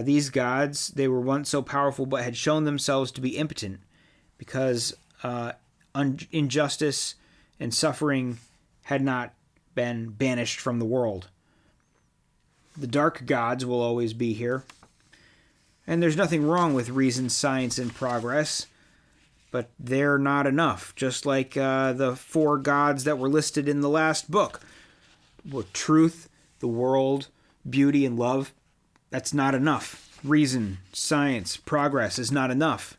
These gods, they were once so powerful but had shown themselves to be impotent because injustice and suffering had not been banished from the world. The dark gods will always be here. And there's nothing wrong with reason, science, and progress, but they're not enough. Just like the four gods that were listed in the last book were truth, the world, beauty, and love. That's not enough. Reason, science, progress is not enough.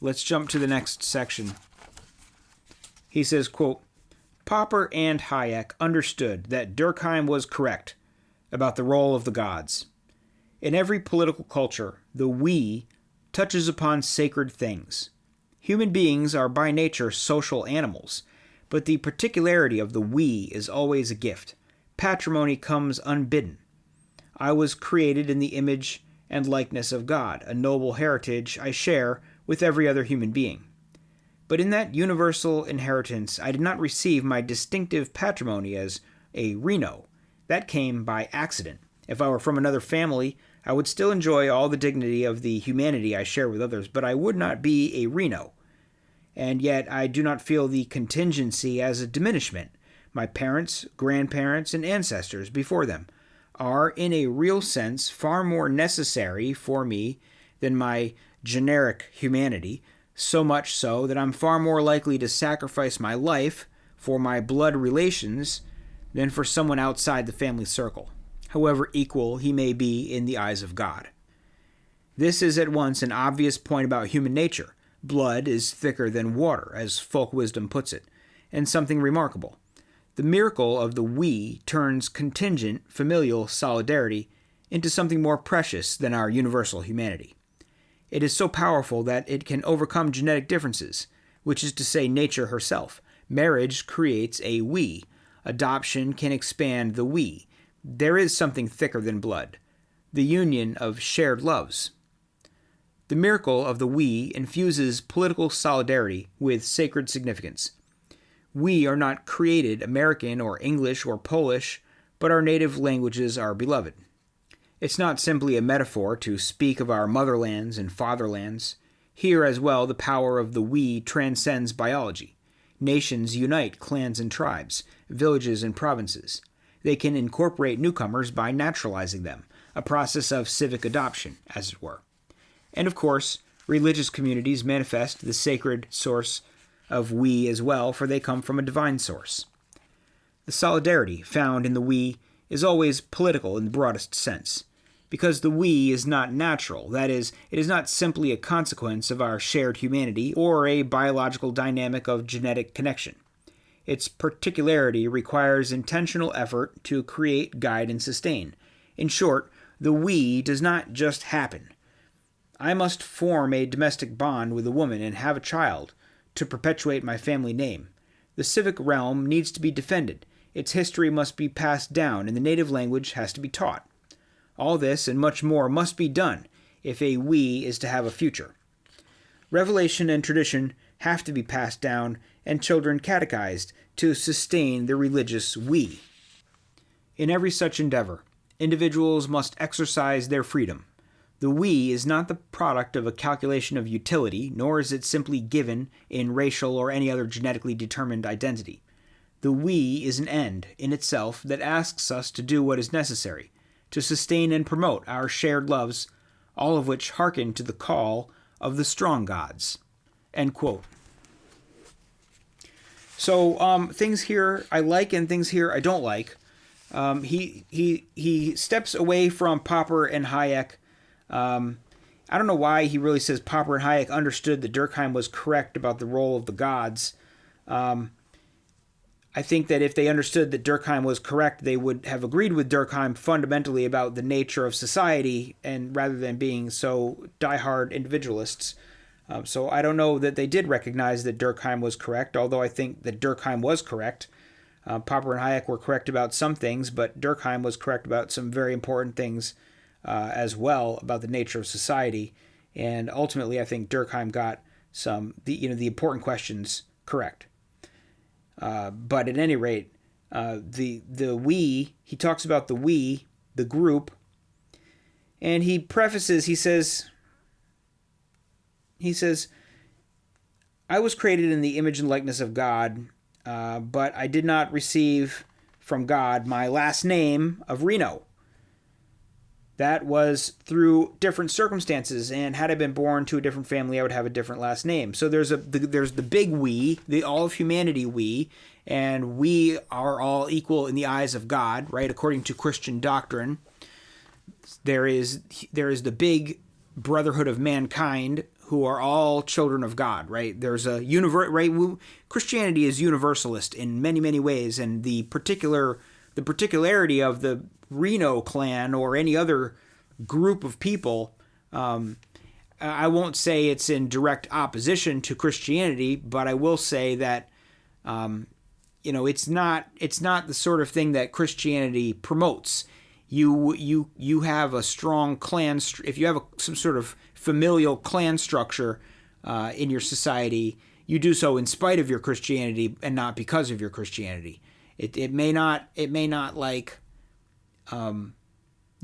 Let's jump to the next section. He says, quote, "Popper and Hayek understood that Durkheim was correct about the role of the gods. In every political culture, the we touches upon sacred things. Human beings are by nature social animals, but the particularity of the we is always a gift. Patrimony comes unbidden. I was created in the image and likeness of God, a noble heritage I share with every other human being. But in that universal inheritance, I did not receive my distinctive patrimony as a Reno. That came by accident. If I were from another family, I would still enjoy all the dignity of the humanity I share with others, but I would not be a Reno. And yet I do not feel the contingency as a diminishment. My parents, grandparents, and ancestors before them are, in a real sense, far more necessary for me than my generic humanity, so much so that I'm far more likely to sacrifice my life for my blood relations than for someone outside the family circle, however equal he may be in the eyes of God. This is at once an obvious point about human nature. Blood is thicker than water, as folk wisdom puts it, and something remarkable. The miracle of the we turns contingent familial solidarity into something more precious than our universal humanity. It is so powerful that it can overcome genetic differences, which is to say nature herself. Marriage creates a we. Adoption can expand the we. There is something thicker than blood, the union of shared loves. The miracle of the we infuses political solidarity with sacred significance. We are not created American or English or Polish, but our native languages are beloved. It's not simply a metaphor to speak of our motherlands and fatherlands. Here as well, the power of the we transcends biology. Nations unite clans and tribes, villages and provinces. They can incorporate newcomers by naturalizing them, a process of civic adoption, as it were. And of course, religious communities manifest the sacred source of we as well, for they come from a divine source. The solidarity found in the we is always political in the broadest sense, because the we is not natural, that is, it is not simply a consequence of our shared humanity or a biological dynamic of genetic connection. Its particularity requires intentional effort to create, guide, and sustain. In short, the we does not just happen. I must form a domestic bond with a woman and have a child to perpetuate my family name. The civic realm needs to be defended. Its history must be passed down, and the native language has to be taught. All this and much more must be done if a we is to have a future. Revelation and tradition have to be passed down and children catechized to sustain the religious we. In every such endeavor, individuals must exercise their freedom. The we is not the product of a calculation of utility, nor is it simply given in racial or any other genetically determined identity. The we is an end in itself that asks us to do what is necessary, to sustain and promote our shared loves, all of which hearken to the call of the strong gods. End quote. So things here I like and things here I don't like. He steps away from Popper and Hayek. I don't know why he really says Popper and Hayek understood that Durkheim was correct about the role of the gods. I think that if they understood that Durkheim was correct, they would have agreed with Durkheim fundamentally about the nature of society, and rather than being so diehard individualists. So I don't know that they did recognize that Durkheim was correct, although I think that Durkheim was correct. Popper and Hayek were correct about some things, but Durkheim was correct about some very important things as well about the nature of society. And ultimately, I think Durkheim got the important questions correct. But at any rate, the we, he talks about the we, the group, and he prefaces, he says, I was created in the image and likeness of God, but I did not receive from God my last name of Reno. That was through different circumstances, and had I been born to a different family, I would have a different last name. So there's the big we, the all of humanity we, and we are all equal in the eyes of God, right? According to Christian doctrine, there is the big brotherhood of mankind who are all children of God, right? There's a right. Christianity is universalist in many, many ways, and the particularity of the Reno clan or any other group of people, I won't say it's in direct opposition to Christianity, but I will say that it's not the sort of thing that Christianity promotes. You have a strong clan. If you have some sort of familial clan structure in your society, you do so in spite of your Christianity and not because of your Christianity. It may not like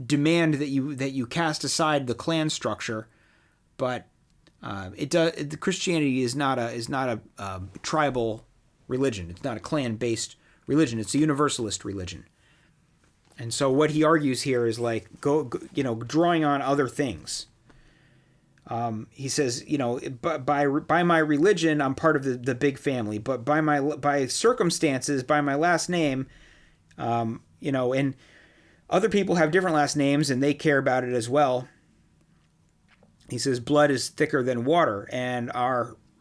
demand that you cast aside the clan structure, but it does. The Christianity is not a tribal religion. It's not a clan-based religion. It's a universalist religion. And so what he argues here is like drawing on other things. He says, by my religion, I'm part of the big family, but by circumstances, by my last name, and other people have different last names and they care about it as well. He says blood is thicker than water, and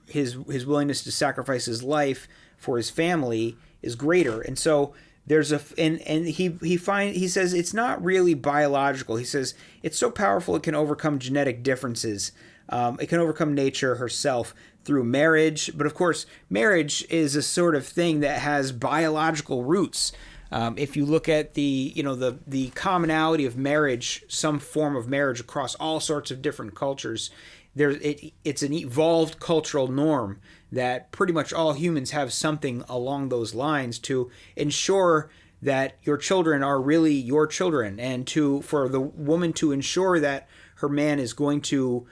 his willingness to sacrifice his life for his family is greater. And so there's he says it's not really biological. He says it's so powerful it can overcome genetic differences. It can overcome nature herself through marriage. But of course, marriage is a sort of thing that has biological roots. If you look at the commonality of marriage, some form of marriage across all sorts of different cultures, it's an evolved cultural norm that pretty much all humans have something along those lines to ensure that your children are really your children, and for the woman to ensure that her man is going to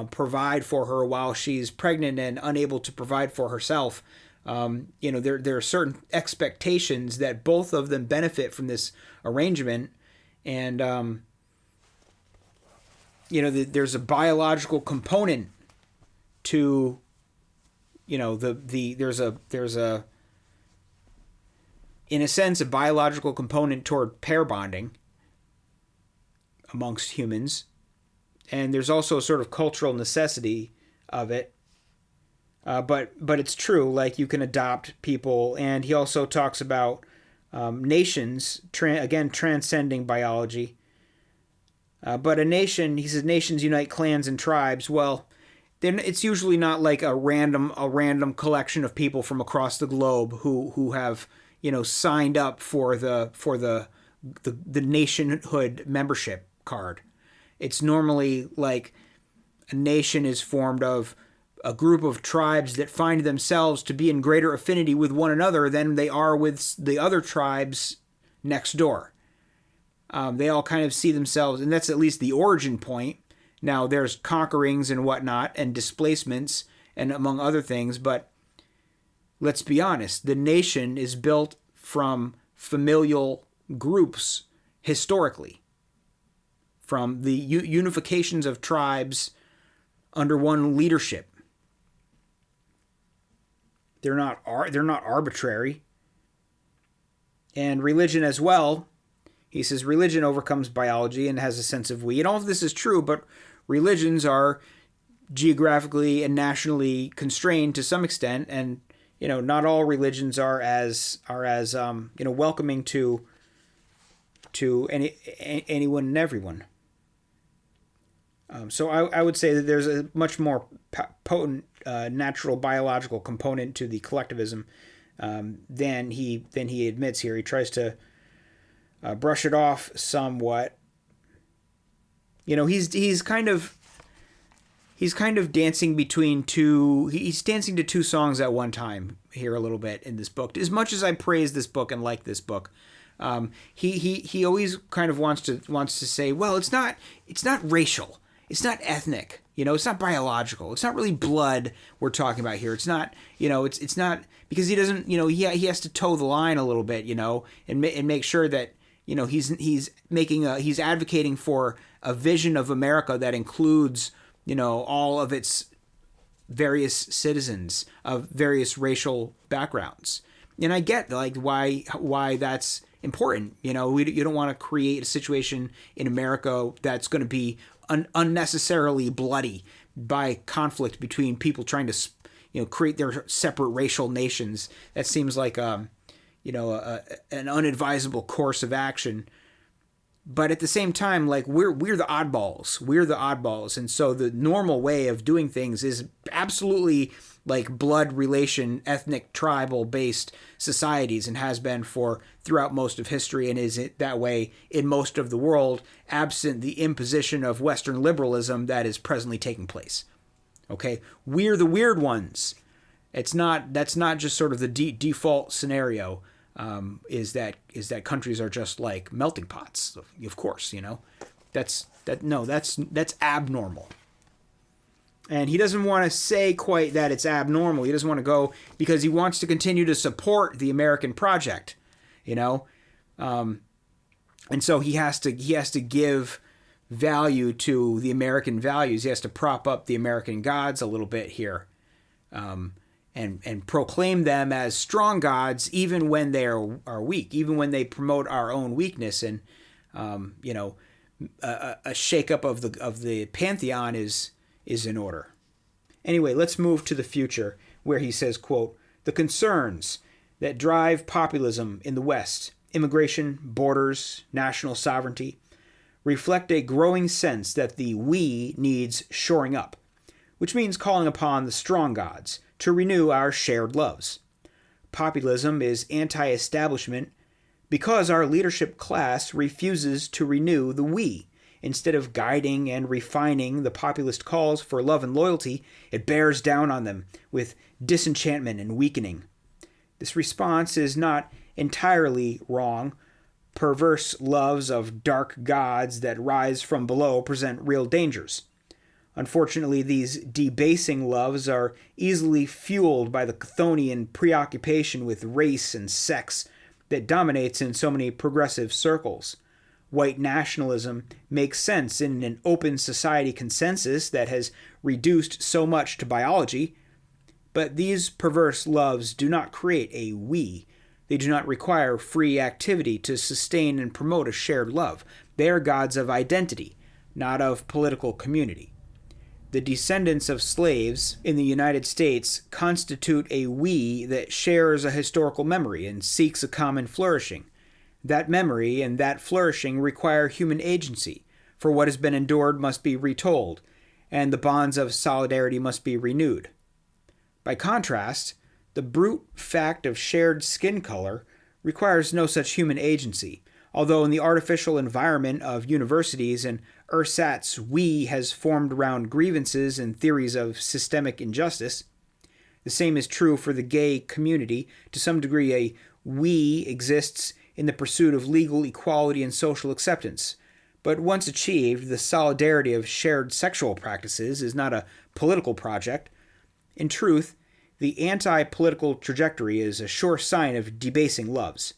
provide for her while she's pregnant and unable to provide for herself. There are certain expectations that both of them benefit from this arrangement, and there's a biological component to, there's a in a sense a biological component toward pair bonding amongst humans, and there's also a sort of cultural necessity of it. But it's true, like you can adopt people, and he also talks about nations, again transcending biology. But a nation, he says, nations unite clans and tribes. Well, then it's usually not like a random collection of people from across the globe who have signed up for the nationhood membership card. It's normally like a nation is formed of a group of tribes that find themselves to be in greater affinity with one another than they are with the other tribes next door. They all kind of see themselves, and that's at least the origin point. Now, there's conquerings and whatnot, and displacements, and among other things, but let's be honest, the nation is built from familial groups historically, from the unifications of tribes under one leadership. They're not arbitrary. And religion as well. He says religion overcomes biology and has a sense of we. And all of this is true, but religions are geographically and nationally constrained to some extent, and not all religions are as welcoming to anyone and everyone. So I would say that there's a much more potent natural biological component to the collectivism than he admits here. He tries to brush it off somewhat. He's kind of dancing between two. He's dancing to two songs at one time here a little bit in this book. As much as I praise this book and like this book, he always kind of wants to say, well, it's not racial, it's not ethnic, it's not biological, it's not really blood we're talking about here. It's not, it's not, because he doesn't, he has to toe the line a little bit, and make sure that he's advocating for a vision of America that includes all of its various citizens of various racial backgrounds. And I get like why that's important. You don't want to create a situation in America that's going to be unnecessarily bloody by conflict between people trying to create their separate racial nations. That seems like an unadvisable course of action. But at the same time, like we're the oddballs, and so the normal way of doing things is absolutely like blood relation, ethnic, tribal based societies, and has been for throughout most of history, and is that way in most of the world, absent the imposition of Western liberalism that is presently taking place. Okay, we're the weird ones. That's not just sort of the default scenario. Is that countries are just like melting pots? Of course, that's abnormal. And he doesn't want to say quite that it's abnormal. He doesn't want to go because he wants to continue to support the American project, and so he has to give value to the American values. He has to prop up the American gods a little bit here. And proclaim them as strong gods, even when they are weak, even when they promote our own weakness, and a shakeup of the pantheon is in order. Anyway, let's move to the future, where he says, quote, "The concerns that drive populism in the West, immigration, borders, national sovereignty, reflect a growing sense that the we needs shoring up, which means calling upon the strong gods to renew our shared loves. Populism is anti-establishment because our leadership class refuses to renew the we. Instead of guiding and refining the populist calls for love and loyalty, it bears down on them with disenchantment and weakening. This response is not entirely wrong. Perverse loves of dark gods that rise from below present real dangers. Unfortunately, these debasing loves are easily fueled by the Chthonian preoccupation with race and sex that dominates in so many progressive circles. white nationalism makes sense in an open society consensus that has reduced so much to biology, but these perverse loves do not create a we. They do not require free activity to sustain and promote a shared love. They are gods of identity, not of political community. The descendants of slaves in the United States constitute a we that shares a historical memory and seeks a common flourishing. That memory and that flourishing require human agency, for what has been endured must be retold, and the bonds of solidarity must be renewed. By contrast, the brute fact of shared skin color requires no such human agency, although in the artificial environment of universities and ersatz we has formed around grievances and theories of systemic injustice. The same is true for the gay community. To some degree, a we exists in the pursuit of legal equality and social acceptance. But once achieved, the solidarity of shared sexual practices is not a political project. In truth, the anti-political trajectory is a sure sign of debasing loves.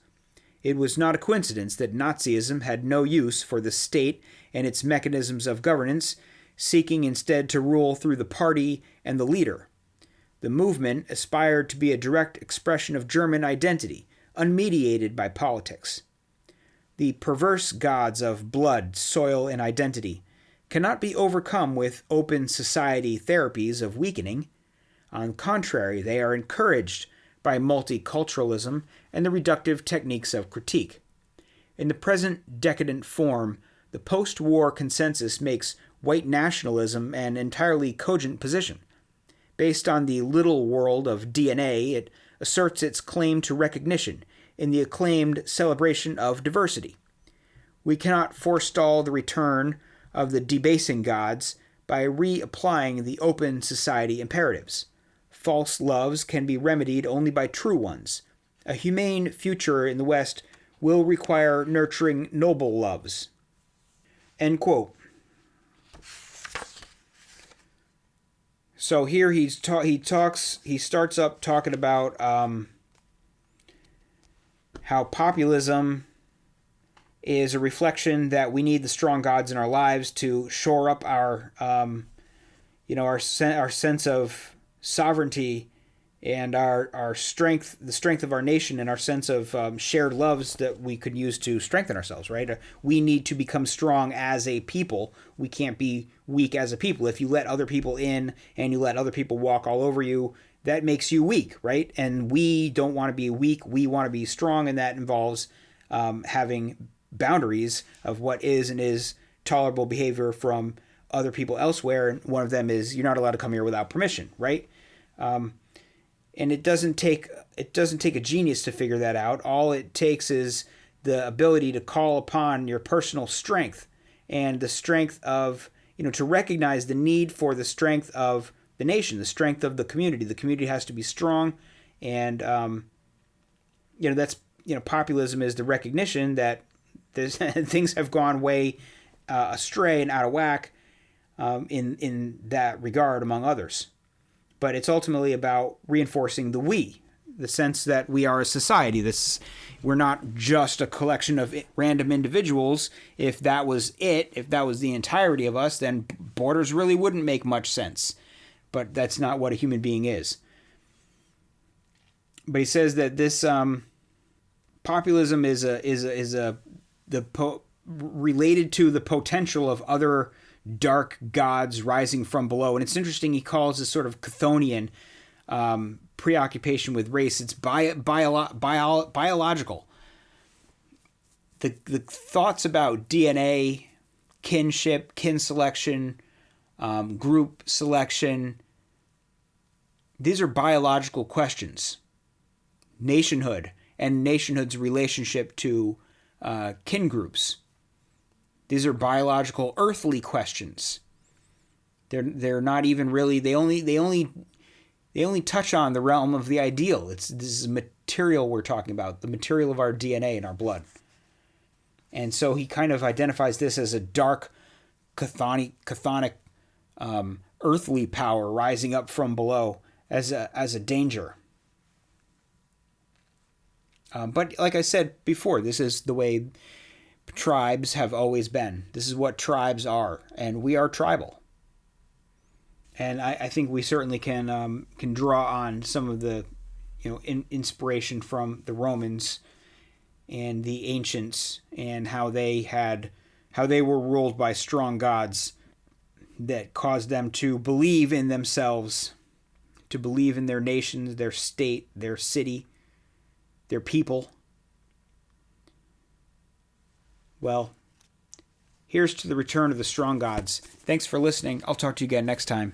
It was not a coincidence that Nazism had no use for the state and its mechanisms of governance, seeking instead to rule through the party and the leader. The movement aspired to be a direct expression of German identity, unmediated by politics. The perverse gods of blood, soil, and identity cannot be overcome with open society therapies of weakening. On the contrary, they are encouraged by multiculturalism and the reductive techniques of critique. In the present decadent form, the post-war consensus makes white nationalism an entirely cogent position. Based on the little world of DNA, it asserts its claim to recognition in the acclaimed celebration of diversity. We cannot forestall the return of the debasing gods by reapplying the open society imperatives. False loves can be remedied only by true ones. A humane future in the West will require nurturing noble loves. End quote. So here he starts up talking about how populism is a reflection that we need the strong gods in our lives to shore up our sense of sovereignty and our strength, the strength of our nation, and our sense of shared loves that we could use to strengthen ourselves, right? We need to become strong as a people. We can't be weak as a people. If you let other people in and you let other people walk all over you, that makes you weak, right? And we don't want to be weak. We want to be strong, and that involves having boundaries of what is and is tolerable behavior from other people elsewhere. And one of them is you're not allowed to come here without permission, right? And it doesn't take a genius to figure that out. All it takes is the ability to call upon your personal strength and the strength of, to recognize the need for the strength of the nation, the strength of the community. The community has to be strong, and that's populism is the recognition that things have gone way astray and out of whack in that regard, among others. But it's ultimately about reinforcing the we, the sense that we are a society. We're not just a collection of random individuals. If that was the entirety of us, then borders really wouldn't make much sense. But that's not what a human being is. But he says that this populism is related to the potential of other dark gods rising from below. And it's interesting, he calls this sort of Chthonian preoccupation with race. It's biological. The thoughts about DNA, kinship, kin selection, group selection, these are biological questions. Nationhood and nationhood's relationship to kin groups. These are biological, earthly questions. They're not even really. They only touch on the realm of the ideal. This is material we're talking about, the material of our DNA and our blood. And so he kind of identifies this as a dark, chthonic, earthly power rising up from below as a danger. But like I said before, this is the way tribes have always been. This is what tribes are, and we are tribal. And I think we certainly can draw on some of the inspiration from the Romans and the ancients, and how they were ruled by strong gods that caused them to believe in themselves, to believe in their nations, their state, their city, their people. Well, here's to the return of the strong gods. Thanks for listening. I'll talk to you again next time.